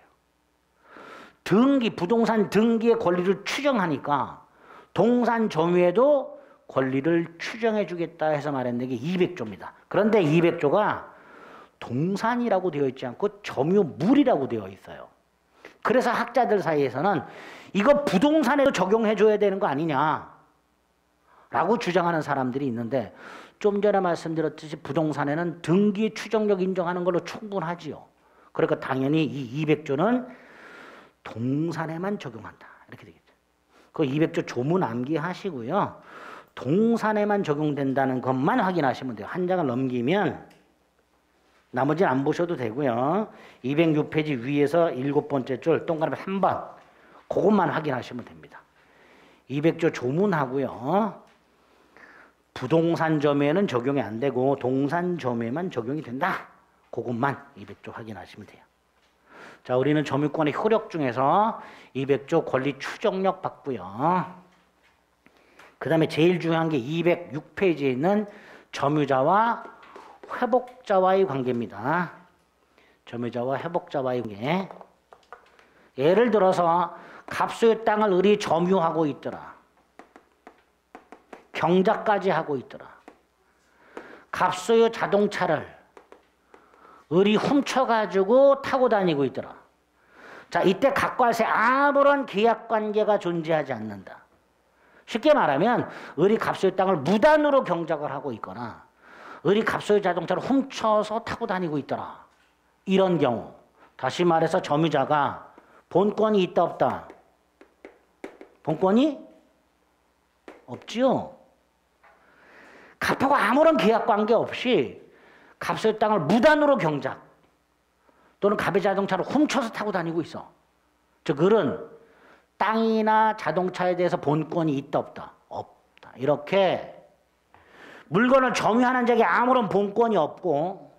등기, 부동산 등기의 권리를 추정하니까 동산 점유에도 권리를 추정해 주겠다 해서 말했는 게 200조입니다. 그런데 200조가 동산이라고 되어 있지 않고 점유물이라고 되어 있어요. 그래서 학자들 사이에서는 이거 부동산에도 적용해 줘야 되는 거 아니냐 라고 주장하는 사람들이 있는데 좀 전에 말씀드렸듯이 부동산에는 등기 추정력 인정하는 걸로 충분하지요. 그러니까 당연히 이 200조는 동산에만 적용한다. 이렇게 되겠죠. 그 200조 조문 암기하시고요. 동산에만 적용된다는 것만 확인하시면 돼요. 한 장을 넘기면 나머지는 안 보셔도 되고요. 206페이지 위에서 7번째 줄 동그라미 3번 그것만 확인하시면 됩니다. 200조 조문하고요. 부동산 점유에는 적용이 안 되고 동산 점유에만 적용이 된다. 그것만 200조 확인하시면 돼요. 자, 우리는 점유권의 효력 중에서 200조 권리 추정력 봤고요. 그 다음에 제일 중요한 게 206페이지에 있는 점유자와 회복자와의 관계입니다. 점유자와 회복자와의 관계. 예를 들어서 갑소유 땅을 을이 점유하고 있더라. 경작까지 하고 있더라. 갑소유 자동차를 을이 훔쳐가지고 타고 다니고 있더라. 자, 이때 각과세 아무런 계약관계가 존재하지 않는다. 쉽게 말하면 을이 갑소유 땅을 무단으로 경작을 하고 있거나 을이 갑소유 자동차를 훔쳐서 타고 다니고 있더라. 이런 경우 다시 말해서 점유자가 본권이 있다 없다? 본권이 없지요. 갑하고 아무런 계약관계 없이 갑소유 땅을 무단으로 경작 또는 갑의 자동차를 훔쳐서 타고 다니고 있어. 즉 을은 땅이나 자동차에 대해서 본권이 있다 없다? 없다. 이렇게 물건을 점유하는 자에게 아무런 본권이 없고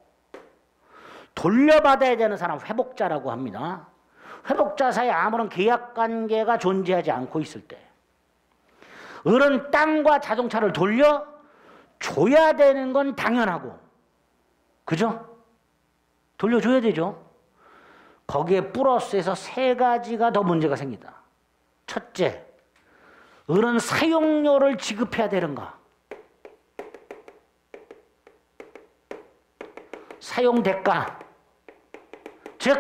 돌려받아야 되는 사람 회복자라고 합니다. 회복자 사이에 아무런 계약관계가 존재하지 않고 있을 때 을은 땅과 자동차를 돌려줘야 되는 건 당연하고 그죠? 돌려줘야 되죠. 거기에 플러스해서 세 가지가 더 문제가 생긴다. 첫째, 을은 사용료를 지급해야 되는가? 사용대가. 즉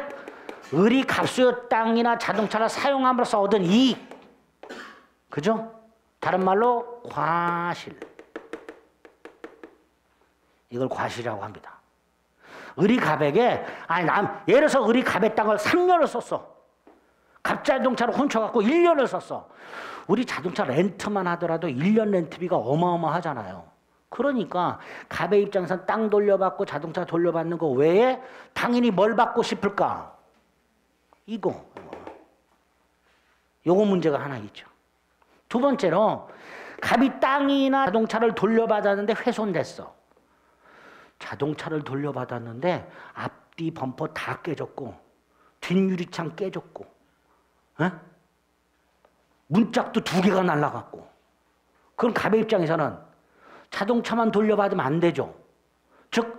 을이 갑소유 땅이나 자동차를 사용함으로써 얻은 이익. 그죠? 다른 말로 과실. 이걸 과실이라고 합니다. 을이 갑에게 예를 들어서 을이 갑의 땅을 3년을 썼어. 갑 자동차를 훔쳐갖고 1년을 썼어. 우리 자동차 렌트만 하더라도 1년 렌트비가 어마어마하잖아요. 그러니까 갑의 입장에서는 땅 돌려받고 자동차 돌려받는 거 외에 당연히 뭘 받고 싶을까? 이거. 요거 문제가 하나 있죠. 두 번째로 갑이 땅이나 자동차를 돌려받았는데 훼손됐어. 자동차를 돌려받았는데 앞뒤 범퍼 다 깨졌고 뒷유리창 깨졌고 에? 문짝도 2개가 날라갔고 그럼 갑의 입장에서는 자동차만 돌려받으면 안 되죠. 즉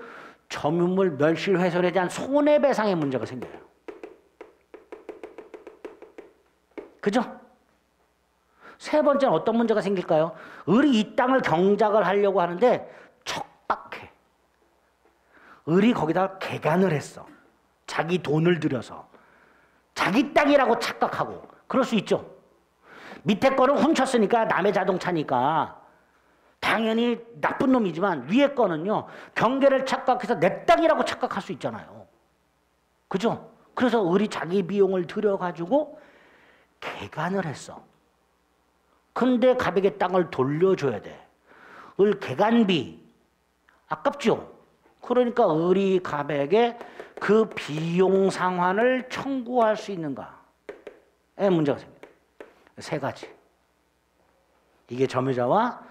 점유물 멸실훼손에 대한 손해배상의 문제가 생겨요. 그죠? 세 번째는 어떤 문제가 생길까요? 을이 이 땅을 경작을 하려고 하는데 척박해. 을이 거기다 개간을 했어. 자기 돈을 들여서. 자기 땅이라고 착각하고. 그럴 수 있죠. 밑에 거는 훔쳤으니까 남의 자동차니까 당연히 나쁜 놈이지만 위에 거는요. 경계를 착각해서 내 땅이라고 착각할 수 있잖아요. 그죠? 그래서 을이 자기 비용을 들여가지고 개간을 했어. 근데 갑에게 땅을 돌려줘야 돼. 을 개간비. 아깝죠? 그러니까 을이 갑에게 그 비용 상환을 청구할 수 있는가에 문제가 생깁니다. 세 가지. 이게 점유자와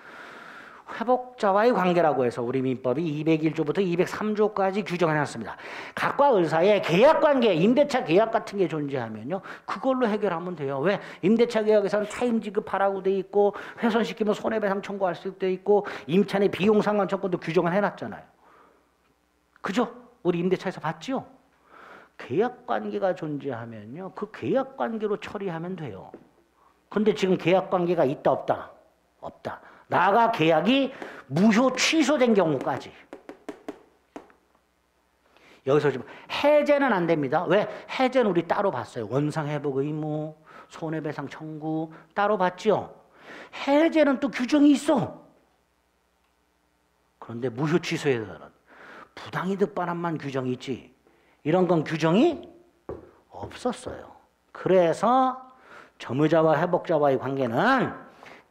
회복자와의 관계라고 해서 우리 민법이 201조부터 203조까지 규정해놨습니다. 각과 을 사이에 계약관계, 임대차 계약 같은 게 존재하면요. 그걸로 해결하면 돼요. 왜? 임대차 계약에서는 차임 지급하라고 돼 있고 훼손시키면 손해배상 청구할 수 돼 있고 임차인의 비용 상환 청구도 규정을 해놨잖아요. 그죠? 우리 임대차에서 봤죠? 계약관계가 존재하면요. 그 계약관계로 처리하면 돼요. 근데 지금 계약관계가 있다 없다? 없다. 나아가 계약이 무효 취소된 경우까지. 여기서 지금 해제는 안 됩니다. 왜? 해제는 우리 따로 봤어요. 원상회복 의무, 손해배상 청구 따로 봤죠? 해제는 또 규정이 있어. 그런데 무효 취소에서는 부당이득 반환만 규정이 있지 이런 건 규정이 없었어요. 그래서 점유자와 회복자와의 관계는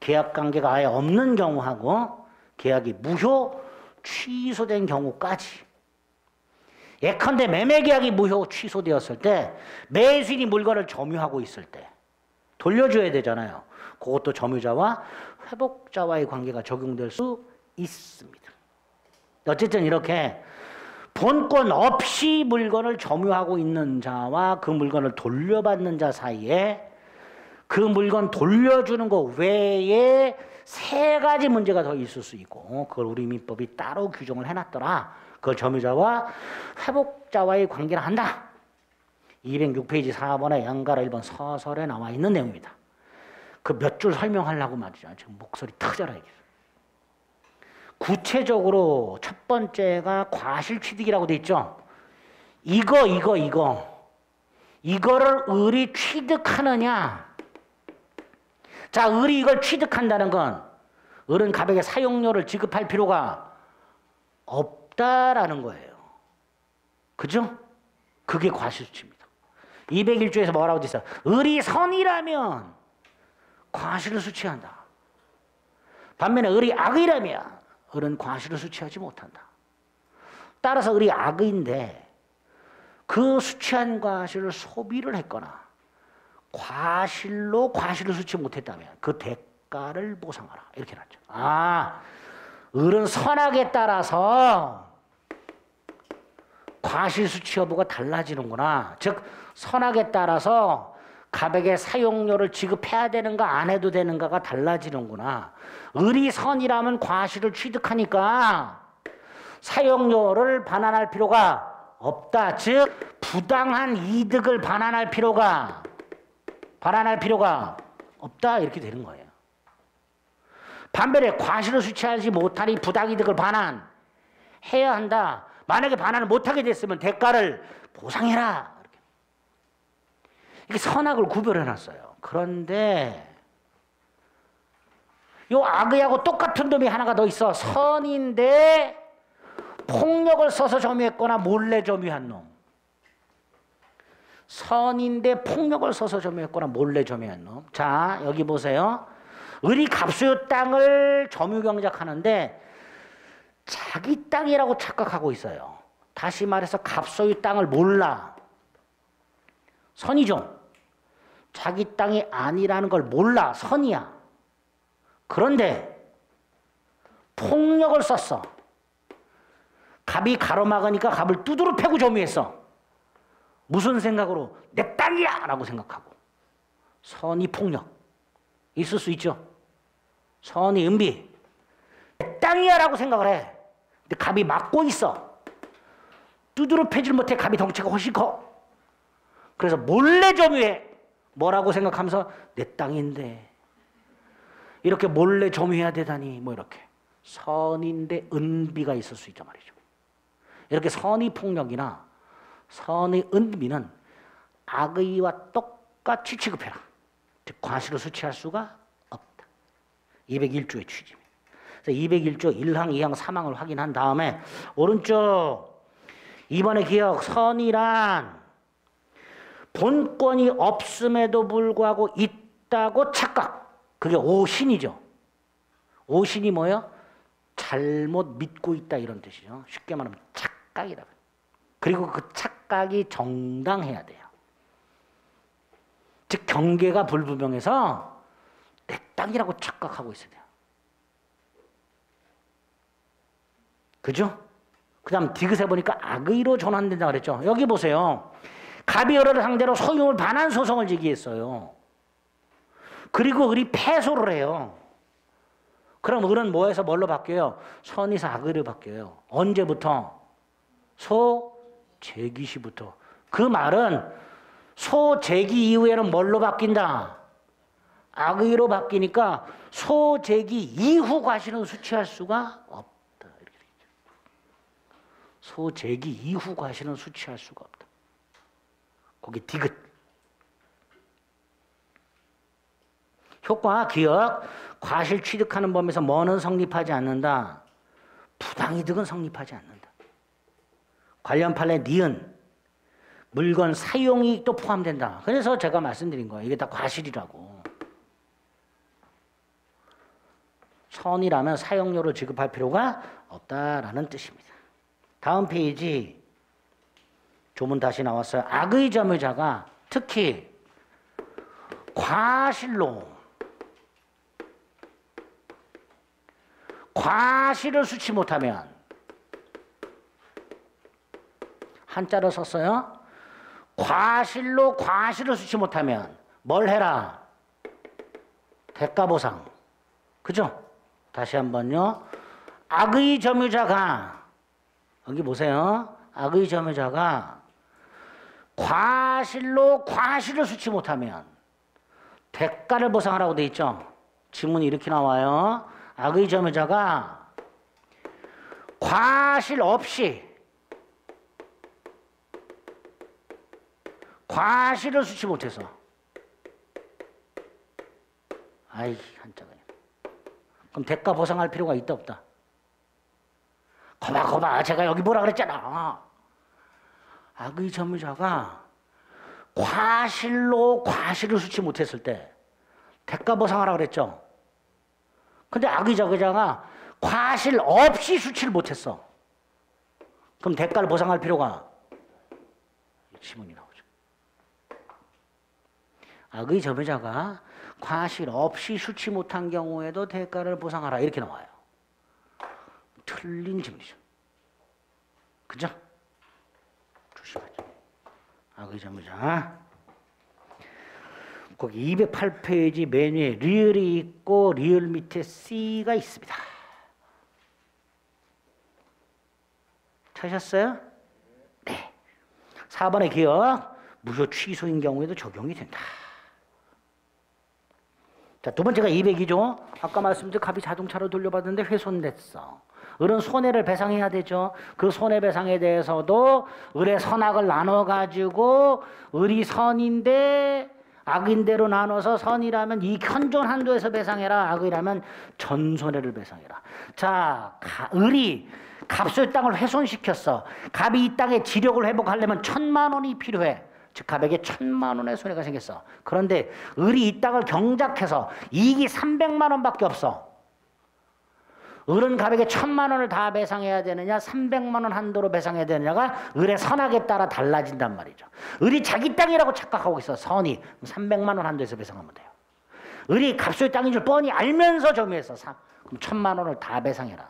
계약 관계가 아예 없는 경우하고 계약이 무효 취소된 경우까지. 예컨대 매매 계약이 무효 취소되었을 때 매수인이 물건을 점유하고 있을 때 돌려줘야 되잖아요. 그것도 점유자와 회복자와의 관계가 적용될 수 있습니다. 어쨌든 이렇게 본권 없이 물건을 점유하고 있는 자와 그 물건을 돌려받는 자 사이에 그 물건 돌려주는 것 외에 세 가지 문제가 더 있을 수 있고 그걸 우리 민법이 따로 규정을 해놨더라. 그걸 점유자와 회복자와의 관계를 한다. 206페이지 4번의 양가로 1번 서설에 나와 있는 내용입니다. 그 몇 줄 설명하려고 말이죠. 지금 목소리 터져라 이게. 구체적으로 첫 번째가 과실취득이라고 돼 있죠. 이거를 을이 취득하느냐. 자, 을이 이걸 취득한다는 건 을은 갑에게 사용료를 지급할 필요가 없다라는 거예요. 그죠? 그게 과실수치입니다. 201조에서 뭐라고 돼 있어요? 을이 선이라면 과실을 수취한다. 반면에 을이 악이라면 을은 과실을 수취하지 못한다. 따라서 을이 악인데 그 수취한 과실을 소비를 했거나 과실로 과실을 수취 못했다면 그 대가를 보상하라. 이렇게 났죠. 아, 을은 선악에 따라서 과실 수취 여부가 달라지는구나. 즉 선악에 따라서 갑에게 사용료를 지급해야 되는가 안 해도 되는가가 달라지는구나. 을이 선이라면 과실을 취득하니까 사용료를 반환할 필요가 없다. 즉 부당한 이득을 반환할 필요가 없다. 이렇게 되는 거예요. 반면에 과실을 수취하지 못하니 부당이득을 반환해야 한다. 만약에 반환을 못하게 됐으면 대가를 보상해라. 이렇게 선악을 구별해놨어요. 그런데 요 악의하고 똑같은 놈이 하나가 더 있어. 선인데 폭력을 써서 점유했거나 몰래 점유한 놈. 선인데 폭력을 써서 점유했거나 몰래 점유한 놈. 자, 여기 보세요. 을이 갑소유 땅을 점유경작하는데 자기 땅이라고 착각하고 있어요. 다시 말해서 갑소유 땅을 몰라. 선이죠. 자기 땅이 아니라는 걸 몰라. 선이야. 그런데 폭력을 썼어. 갑이 가로막으니까 갑을 두드러 패고 점유했어. 무슨 생각으로? 내 땅이야! 라고 생각하고. 선이 폭력. 있을 수 있죠. 선이 은비. 내 땅이야! 라고 생각을 해. 근데 갑이 막고 있어. 두드러 패질 못해. 갑이 덩치가 훨씬 커. 그래서 몰래 점유해. 뭐라고 생각하면서 내 땅인데 이렇게 몰래 점유해야 되다니 뭐 이렇게. 선인데 은비가 있을 수 있단 말이죠. 이렇게 선의 폭력이나 선의 은비는 악의와 똑같이 취급해라. 즉 과실을 수취할 수가 없다. 201조의 취지입니다. 그래서 201조 1항, 2항, 3항을 확인한 다음에 오른쪽 2번의 기억. 선이란 본권이 없음에도 불구하고 있다고 착각. 그게 오신이죠. 오신이 뭐예요? 잘못 믿고 있다 이런 뜻이죠. 쉽게 말하면 착각이다. 그리고 그 착각이 정당해야 돼요. 즉 경계가 불분명해서 내 땅이라고 착각하고 있어야 돼요. 그죠? 그 다음 디귿에 보니까 악의로 전환된다 그랬죠. 여기 보세요. 갑이 을을 상대로 소유물 반환 소송을 제기했어요. 그리고 을이 패소를 해요. 그럼 을은 뭐에서 뭘로 바뀌어요? 선에서 악의로 바뀌어요. 언제부터? 소재기시부터. 그 말은 소재기 이후에는 뭘로 바뀐다? 악의로 바뀌니까 소재기 이후 과실은 수취할 수가 없다. 이렇게 되죠. 소재기 이후 과실은 수취할 수가 없다. 거기 디귿. 효과, 기억. 과실 취득하는 범위에서 뭐는 성립하지 않는다. 부당이득은 성립하지 않는다. 관련 판례 니은 물건 사용이익도 포함된다. 그래서 제가 말씀드린 거예요. 이게 다 과실이라고. 선이라면 사용료를 지급할 필요가 없다라는 뜻입니다. 다음 페이지 조문 다시 나왔어요. 악의 점유자가 특히 과실을 수치 못하면 한자로 썼어요. 과실을 수치 못하면 뭘 해라? 대가보상. 그죠? 다시 한번요. 악의 점유자가 여기 보세요. 악의 점유자가 과실을 수치 못하면 대가를 보상하라고 돼 있죠. 지문이 이렇게 나와요. 악의 점유자가 과실 없이 과실을 수치 못해서 아이 한자가 그럼 대가 보상할 필요가 있다 없다? 거봐 제가 여기 뭐라 그랬잖아. 악의 점유자가 과실을 수치 못했을 때 대가 보상하라고 그랬죠. 근데 악의 점유자가 과실 없이 수치를 못했어. 그럼 대가를 보상할 필요가 지문이 나오죠. 악의 점유자가 과실 없이 수치 못한 경우에도 대가를 보상하라 이렇게 나와요. 틀린 지문이죠. 그죠? 조심하죠. 악의 점유자. 거기 208페이지 맨 위에 리을이 있고 리을 밑에 C가 있습니다. 찾으셨어요? 네. 4번의 기억 무효 취소인 경우에도 적용이 된다. 자, 두 번째가 202조. 아까 말씀드린 갑이 자동차로 돌려받았는데 훼손됐어. 을은 손해를 배상해야 되죠. 그 손해배상에 대해서도 을의 선악을 나눠가지고 을이 선인데 악인대로 나눠서 선이라면 이 현존 한도에서 배상해라. 악이라면 전손해를 배상해라. 자, 을이 갑소의 땅을 훼손시켰어. 갑이 이 땅의 지력을 회복하려면 1,000만 원이 필요해. 즉 갑에게 1,000만 원의 손해가 생겼어. 그런데 을이 이 땅을 경작해서 이익이 300만 원밖에 없어. 을은 갑에게 1,000만 원을 다 배상해야 되느냐 300만 원 한도로 배상해야 되느냐가 을의 선악에 따라 달라진단 말이죠. 을이 자기 땅이라고 착각하고 있어. 선이 300만 원 한도에서 배상하면 돼요. 을이 갑소의 땅인 줄 뻔히 알면서 점유했어. 그럼 1,000만 원을 다 배상해라.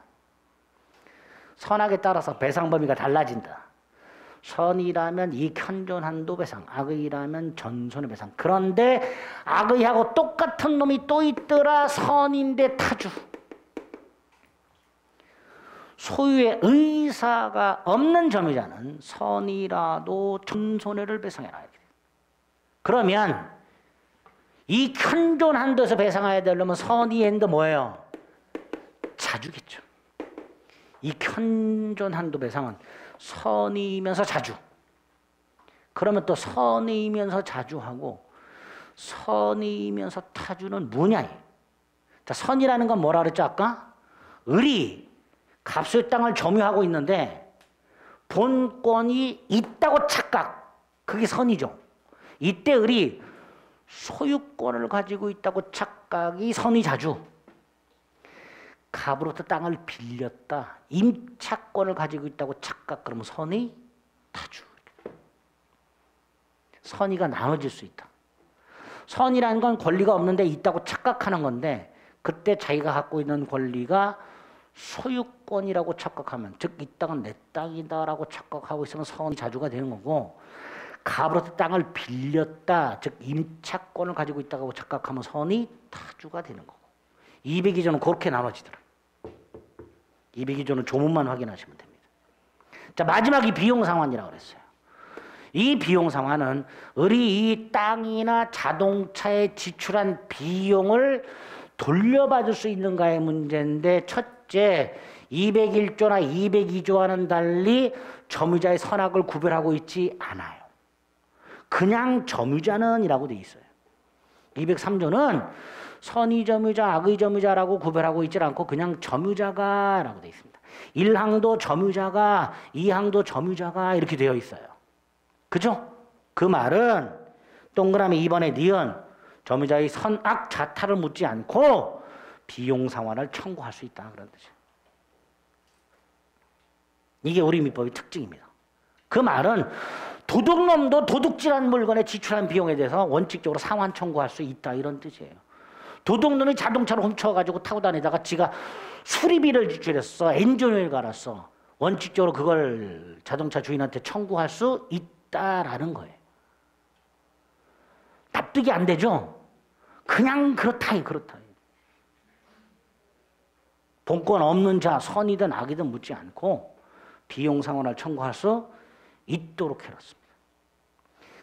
선악에 따라서 배상 범위가 달라진다. 선이라면 이익 현존 한도 배상, 악의라면 전손의 배상. 그런데 악의하고 똑같은 놈이 또 있더라. 선인데 타주. 소유의 의사가 없는 점유자는 선이라도 전손해를 배상해라. 그러면 이 현존 한도에서 배상해야 되려면 선이 엔드 뭐예요? 자주겠죠. 이 현존 한도 배상은 선이면서 자주. 그러면 또 선이면서 자주하고 선이면서 타주는 뭐냐? 자, 선이라는 건 뭐라 그랬죠 아까? 을이 갑소의 땅을 점유하고 있는데 본권이 있다고 착각. 그게 선이죠. 이때 을이 소유권을 가지고 있다고 착각이 선이 자주. 갑으로부터 땅을 빌렸다. 임차권을 가지고 있다고 착각. 그러면 선이 타주. 선의가 나눠질 수 있다. 선이라는 건 권리가 없는데 있다고 착각하는 건데 그때 자기가 갖고 있는 권리가 소유권이라고 착각하면 즉 이 땅은 내 땅이다라고 착각하고 있으면 선이 자주가 되는 거고 갑으로부터 땅을 빌렸다. 즉 임차권을 가지고 있다고 착각하면 선이 타주가 되는 거고 202조는 그렇게 나눠지더라. 202조는 조문만 확인하시면 됩니다. 자, 마지막이 비용상환이라고 그랬어요. 이 비용상환은 을이 이 땅이나 자동차에 지출한 비용을 돌려받을 수 있는가의 문제인데 첫째 201조나 202조와는 달리 점유자의 선악을 구별하고 있지 않아요. 그냥 점유자는 이라고 돼 있어요. 203조는 선의 점유자, 악의 점유자라고 구별하고 있지 않고 그냥 점유자가 라고 돼 있습니다. 1항도 점유자가 2항도 점유자가 이렇게 되어 있어요. 그죠? 그 말은 동그라미 2번의 니은 점유자의 선악 자타를 묻지 않고 비용 상환을 청구할 수 있다 그런 뜻이에요. 이게 우리 민법의 특징입니다. 그 말은 도둑놈도 도둑질한 물건에 지출한 비용에 대해서 원칙적으로 상환 청구할 수 있다 이런 뜻이에요. 도둑놈이 자동차를 훔쳐가지고 타고 다니다가 지가 수리비를 지출했어. 엔진오일 갈았어. 원칙적으로 그걸 자동차 주인한테 청구할 수 있다라는 거예요. 납득이 안 되죠? 그냥 그렇다. 본권 없는 자, 선이든 악이든 묻지 않고 비용 상환을 청구할 수 있도록 해놨습니다.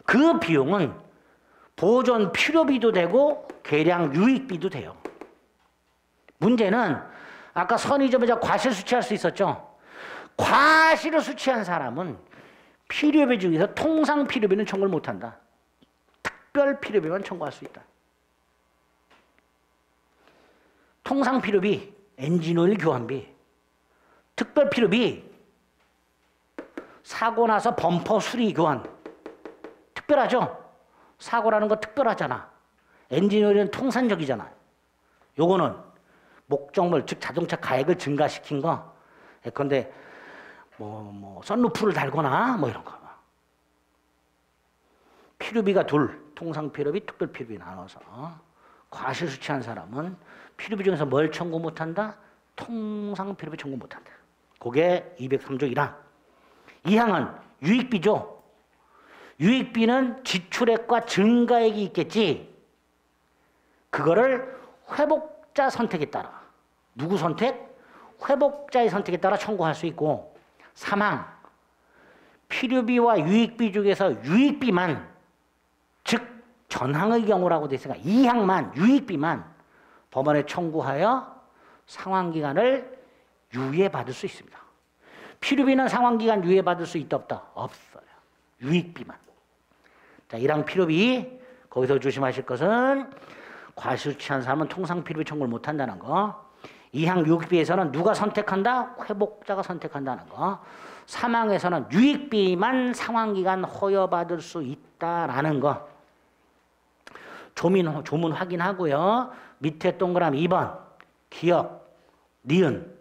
그 비용은 보존 필요비도 되고 계량 유익비도 돼요. 문제는 아까 선의점에서 과실 수취할 수 있었죠. 과실을 수취한 사람은 필요비 중에서 통상 필요비는 청구를 못한다. 특별 필요비만 청구할 수 있다. 통상 필요비, 엔진오일 교환비, 특별 필요비, 사고 나서 범퍼 수리 교환. 특별하죠? 사고라는 거 특별하잖아. 엔진오일은 통산적이잖아. 요거는 목적물, 즉 자동차 가액을 증가시킨 거. 예컨대 썬루프를 달거나 이런 거. 필요비가 둘, 통상 필요비, 특별 필요비 나눠서 과실 수취한 사람은 필요비 중에서 뭘 청구 못한다? 통상 필요비 청구 못한다. 그게 203조 1항. 2항은 유익비죠. 유익비는 지출액과 증가액이 있겠지. 그거를 회복자 선택에 따라, 누구 선택? 회복자의 선택에 따라 청구할 수 있고, 3항 필요비와 유익비 중에서 유익비만, 즉 전항의 경우라고 돼 있으니까 2항만 유익비만 법원에 청구하여 상환기간을 유예받을 수 있습니다. 필요비는 상환기간 유예받을 수 있다 없다? 없어요. 유익비만. 자, 1항 필요비, 거기서 조심하실 것은 과실 취한 사람은 통상 필요비 청구를 못한다는 거. 2항 유익비에서는 누가 선택한다? 회복자가 선택한다는 거. 3항에서는 유익비만 상환기간 허여받을 수 있다라는 거. 조문 확인하고요. 밑에 동그라미 2번 기억, 니은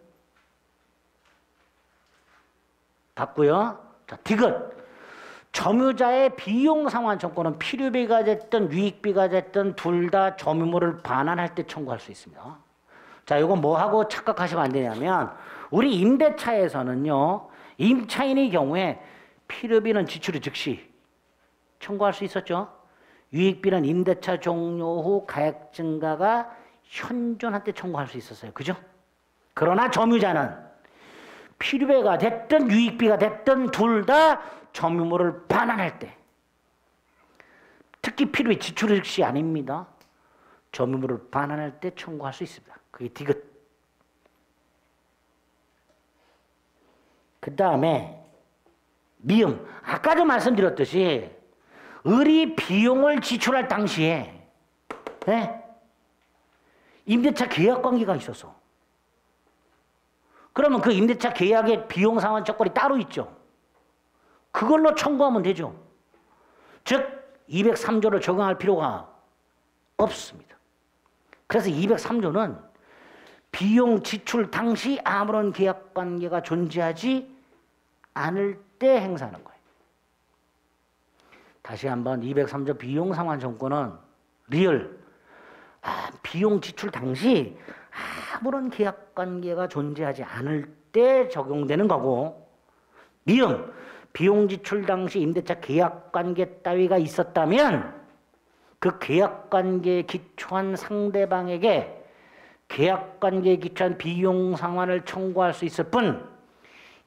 받고요. 자, 디귿. 점유자의 비용 상환 청구는 필요비가 됐든 유익비가 됐든 둘 다 점유물을 반환할 때 청구할 수 있습니다. 자, 이거 뭐하고 착각하시면 안 되냐면 우리 임대차에서는요. 임차인의 경우에 필요비는 지출이 즉시 청구할 수 있었죠. 유익비는 임대차 종료 후 가액 증가가 현존할 때 청구할 수 있었어요. 그죠? 그러나 점유자는 필요비가 됐든 유익비가 됐든 둘 다 점유물을 반환할 때, 특히 필요비 지출 즉시 아닙니다. 점유물을 반환할 때 청구할 수 있습니다. 그게 디귿. 그 다음에 미음. 아까도 말씀드렸듯이 을이 비용을 지출할 당시에 임대차 계약 관계가 있어서 그러면 그 임대차 계약의 비용 상환 조건이 따로 있죠. 그걸로 청구하면 되죠. 즉 203조를 적용할 필요가 없습니다. 그래서 203조는 비용 지출 당시 아무런 계약 관계가 존재하지 않을 때 행사하는 거예요. 다시 한번 203조 비용 상환 정권은 리얼 비용 지출 당시 아무런 계약 관계가 존재하지 않을 때 적용되는 거고, 미음 비용 지출 당시 임대차 계약 관계 따위가 있었다면 그 계약 관계에 기초한 상대방에게 계약 관계에 기초한 비용 상환을 청구할 수 있을 뿐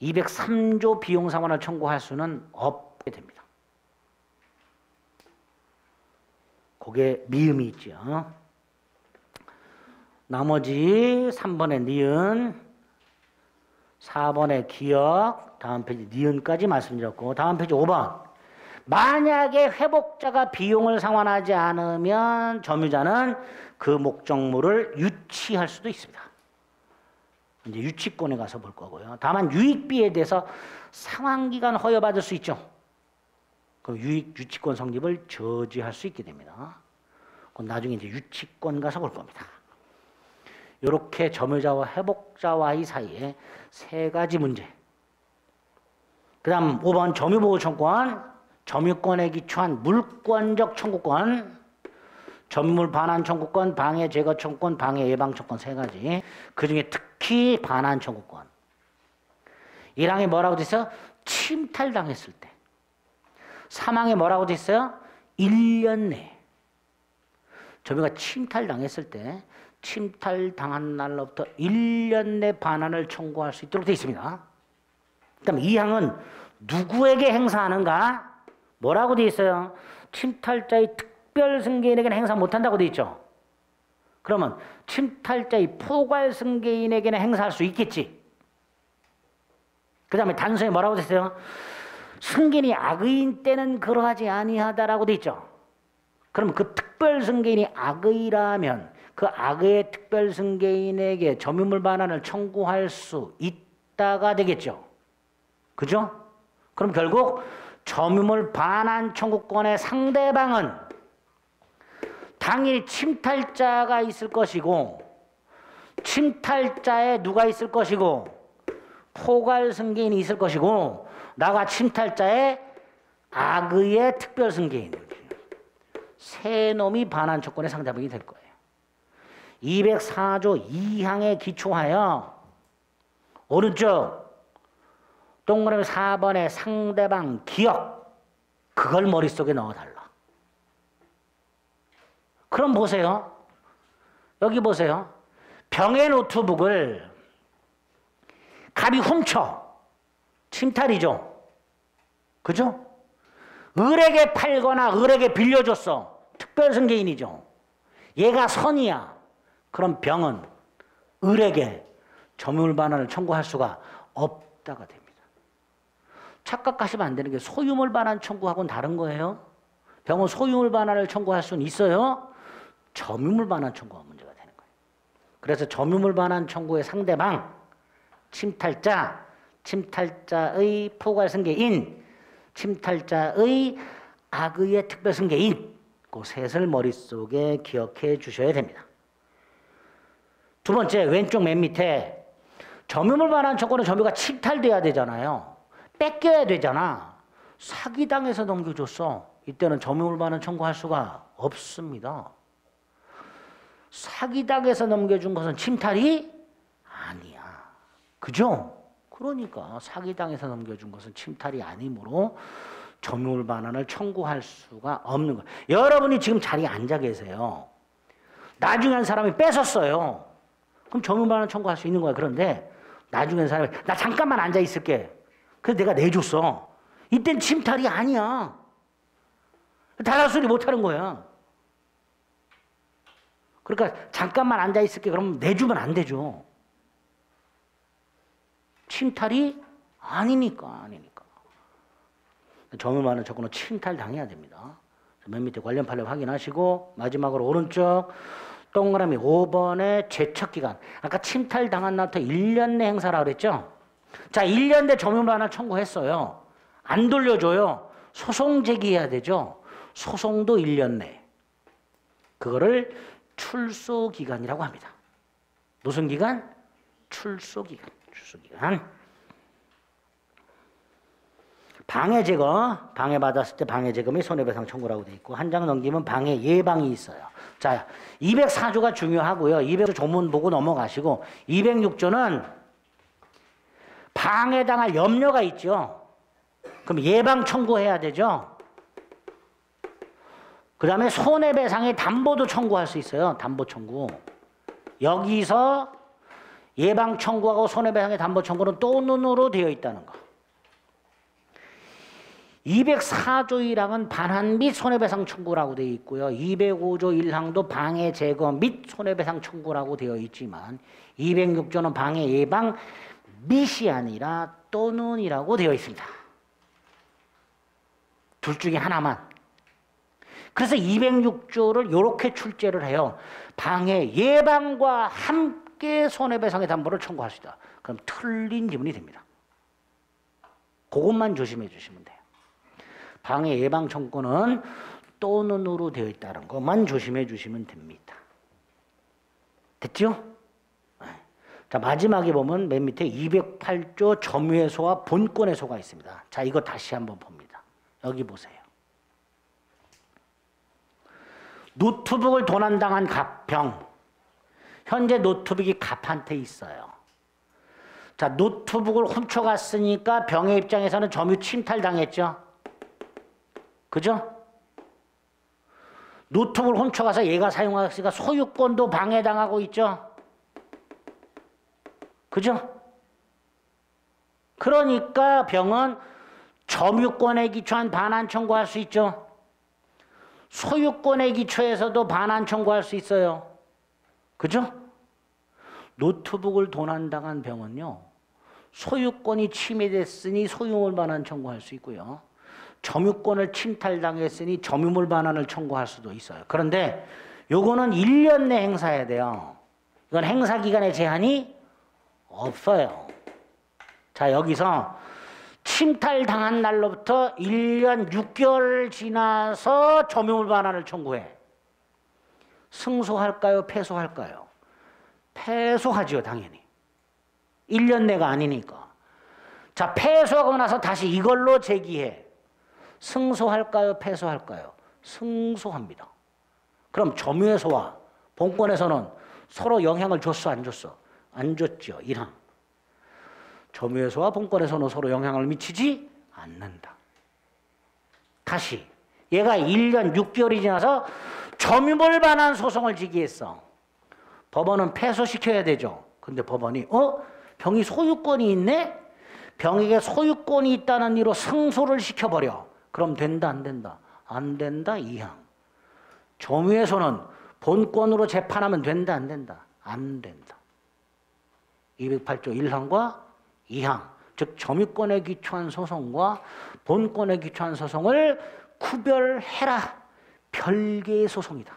203조 비용 상환을 청구할 수는 없게 됩니다. 그게 미음이 있죠. 나머지 3번의 니은, 4번의 기억, 다음 페이지 니은까지 말씀드렸고, 다음 페이지 5번. 만약에 회복자가 비용을 상환하지 않으면 점유자는 그 목적물을 유치할 수도 있습니다. 이제 유치권에 가서 볼 거고요. 다만 유익비에 대해서 상환기간 허여받을 수 있죠. 그럼 유치권 성립을 저지할 수 있게 됩니다. 그건 나중에 이제 유치권 가서 볼 겁니다. 이렇게 점유자와 회복자와의 사이에 세 가지 문제. 그 다음 5번 점유보호청구권, 점유권에 기초한 물권적 청구권, 점유물 반환 청구권, 방해 제거 청구권, 방해 예방 청구권 세 가지. 그 중에 특히 반환 청구권. 1항에 뭐라고 돼 있어요? 침탈당했을 때. 3항에 뭐라고 돼 있어요? 1년 내에. 점유가 침탈당했을 때 침탈당한 날로부터 1년 내 반환을 청구할 수 있도록 되어 있습니다. 그 다음 2항은 누구에게 행사하는가? 뭐라고 되어 있어요? 침탈자의 특별승계인에게는 행사 못한다고 되어 있죠. 그러면 침탈자의 포괄승계인에게는 행사할 수 있겠지. 그 다음에 단서에 뭐라고 되어 있어요? 승계인이 악의인 때는 그러하지 아니하다라고 되어 있죠. 그럼 그 특별승계인이 악의라면 그 악의의 특별승계인에게 점유물 반환을 청구할 수 있다가 되겠죠. 그죠? 그럼 결국 점유물 반환 청구권의 상대방은 당연히 침탈자가 있을 것이고 침탈자에 누가 있을 것이고 포괄승계인이 있을 것이고 나가 침탈자의 악의의 특별승계인 세 놈이 반환 청구권의 상대방이 될 거예요. 204조 2항에 기초하여 오른쪽 동그라미 4번의 상대방 기억 그걸 머릿속에 넣어달라. 그럼 보세요. 여기 보세요. 병의 노트북을 갑이 훔쳐. 침탈이죠. 그죠? 을에게 팔거나 을에게 빌려줬어. 특별승계인이죠. 얘가 선이야. 그럼 병은 을에게 점유물 반환을 청구할 수가 없다가 됩니다. 착각하시면 안 되는 게 소유물 반환 청구하고는 다른 거예요. 병은 소유물 반환을 청구할 수는 있어요. 점유물 반환 청구가 문제가 되는 거예요. 그래서 점유물 반환 청구의 상대방, 침탈자, 침탈자의 포괄승계인, 침탈자의 악의의 특별승계인 그 셋을 머릿속에 기억해 주셔야 됩니다. 두 번째 왼쪽 맨 밑에 점유물 반환 청구는 점유가 침탈돼야 되잖아요. 뺏겨야 되잖아. 사기당해서 넘겨줬어. 이때는 점유물 반환 청구할 수가 없습니다. 사기당해서 넘겨준 것은 침탈이 아니야. 그죠? 그러니까 사기당해서 넘겨준 것은 침탈이 아니므로 점유물 반환을 청구할 수가 없는 거예요. 여러분이 지금 자리에 앉아 계세요. 나중에 한 사람이 뺏었어요. 그럼 점유물 반환 청구할 수 있는 거야. 그런데 나중에 한 사람이 나 잠깐만 앉아 있을게. 그래서 내가 내줬어. 이땐 침탈이 아니야. 달라 소리 못하는 거야. 그러니까 잠깐만 앉아 있을게. 그러면 내주면 안 되죠. 침탈이 아니니까. 점유물 반환 청구는 침탈 당해야 됩니다. 맨 밑에 관련 판례 확인하시고 마지막으로 오른쪽 동그라미 5번의 제척기간. 아까 침탈 당한 날부터 1년 내 행사라고 그랬죠? 자, 1년 내 점유물 반환 청구했어요. 안 돌려줘요. 소송 제기해야 되죠. 소송도 1년 내. 그거를 출소기간이라고 합니다. 무슨 기간? 출소기간. 방해 제거, 방해받았을 때 방해 제거 및 손해배상 청구라고 돼 있고 한 장 넘기면 방해 예방이 있어요. 자, 204조가 중요하고요. 200조 조문 보고 넘어가시고 206조는 방해당할 염려가 있죠. 그럼 예방 청구해야 되죠. 그 다음에 손해배상의 담보도 청구할 수 있어요. 담보 청구. 여기서 예방 청구하고 손해배상의 담보 청구는 또는으로 되어 있다는 거. 204조 1항은 반환 및 손해배상 청구라고 되어 있고요. 205조 1항도 방해 제거 및 손해배상 청구라고 되어 있지만 206조는 방해 예방 및이 아니라 또는이라고 되어 있습니다. 둘 중에 하나만. 그래서 206조를 이렇게 출제를 해요. 방해 예방과 함께 함께 손해배상의 담보를 청구할 수 있다. 그럼 틀린 지문이 됩니다. 그것만 조심해 주시면 돼요. 방해 예방 청구는 또는으로 되어 있다는 것만 조심해 주시면 됩니다. 됐죠? 자, 마지막에 보면 맨 밑에 208조 점유해소와 본권해소가 있습니다. 자, 이거 다시 한번 봅니다. 여기 보세요. 노트북을 도난당한 갑병. 현재 노트북이 갑한테 있어요. 자, 노트북을 훔쳐갔으니까 병의 입장에서는 점유 침탈당했죠. 그죠? 노트북을 훔쳐가서 얘가 사용했으니까 소유권도 방해당하고 있죠. 그죠? 그러니까 병은 점유권에 기초한 반환 청구할 수 있죠. 소유권에 기초해서도 반환 청구할 수 있어요. 그죠? 노트북을 도난당한 병은요, 소유권이 침해됐으니 소유물 반환 청구할 수 있고요. 점유권을 침탈당했으니 점유물 반환을 청구할 수도 있어요. 그런데 요거는 1년 내 행사해야 돼요. 이건 행사 기간에 제한이 없어요. 자, 여기서 침탈당한 날로부터 1년 6개월 지나서 점유물 반환을 청구해. 승소할까요? 패소할까요? 패소하죠, 당연히. 1년 내가 아니니까. 자, 패소하고 나서 다시 이걸로 제기해. 승소할까요? 패소할까요? 승소합니다. 그럼 점유해소와 본권에서는 서로 영향을 줬어, 안 줬어? 안 줬죠. 1항. 점유해소와 본권에서는 서로 영향을 미치지 않는다. 다시 얘가 1년 6개월이 지나서 점유물 반환 소송을 제기했어. 법원은 패소시켜야 되죠. 근데 법원이 병이 소유권이 있네? 병에게 소유권이 있다는 이유로 승소를 시켜버려. 그럼 된다, 안 된다? 안 된다, 2항. 점유해소는 본권으로 재판하면 된다, 안 된다? 안 된다. 208조 1항과 2항, 즉 점유권에 기초한 소송과 본권에 기초한 소송을 구별해라. 별개의 소송이다.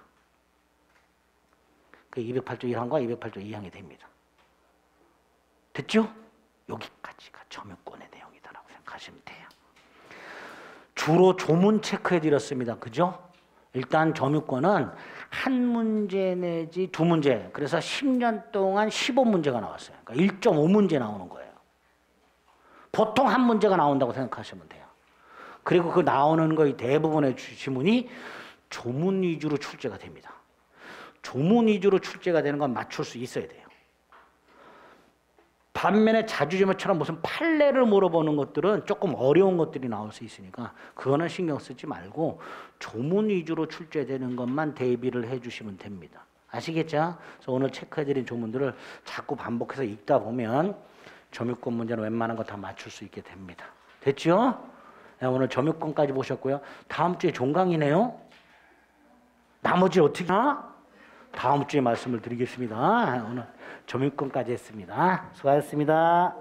그 208조 1항과 208조 2항이 됩니다. 됐죠? 여기까지가 점유권의 내용이다라고 생각하시면 돼요. 주로 조문 체크해 드렸습니다. 그죠? 일단 점유권은 한 문제 내지 두 문제, 그래서 10년 동안 15문제가 나왔어요. 그러니까 1.5문제 나오는 거예요. 보통 한 문제가 나온다고 생각하시면 돼요. 그리고 그 나오는 거의 대부분의 지문이 조문 위주로 출제가 됩니다. 조문 위주로 출제가 되는 건 맞출 수 있어야 돼요. 반면에 자주지문처럼 무슨 판례를 물어보는 것들은 조금 어려운 것들이 나올 수 있으니까 그거는 신경 쓰지 말고 조문 위주로 출제되는 것만 대비를 해주시면 됩니다. 아시겠죠? 그래서 오늘 체크해드린 조문들을 자꾸 반복해서 읽다 보면 점유권 문제는 웬만한 거 다 맞출 수 있게 됩니다. 됐죠? 네, 오늘 점유권까지 보셨고요. 다음 주에 종강이네요. 나머지 어떻게 하나? 다음 주에 말씀을 드리겠습니다. 오늘 점유권까지 했습니다. 수고하셨습니다.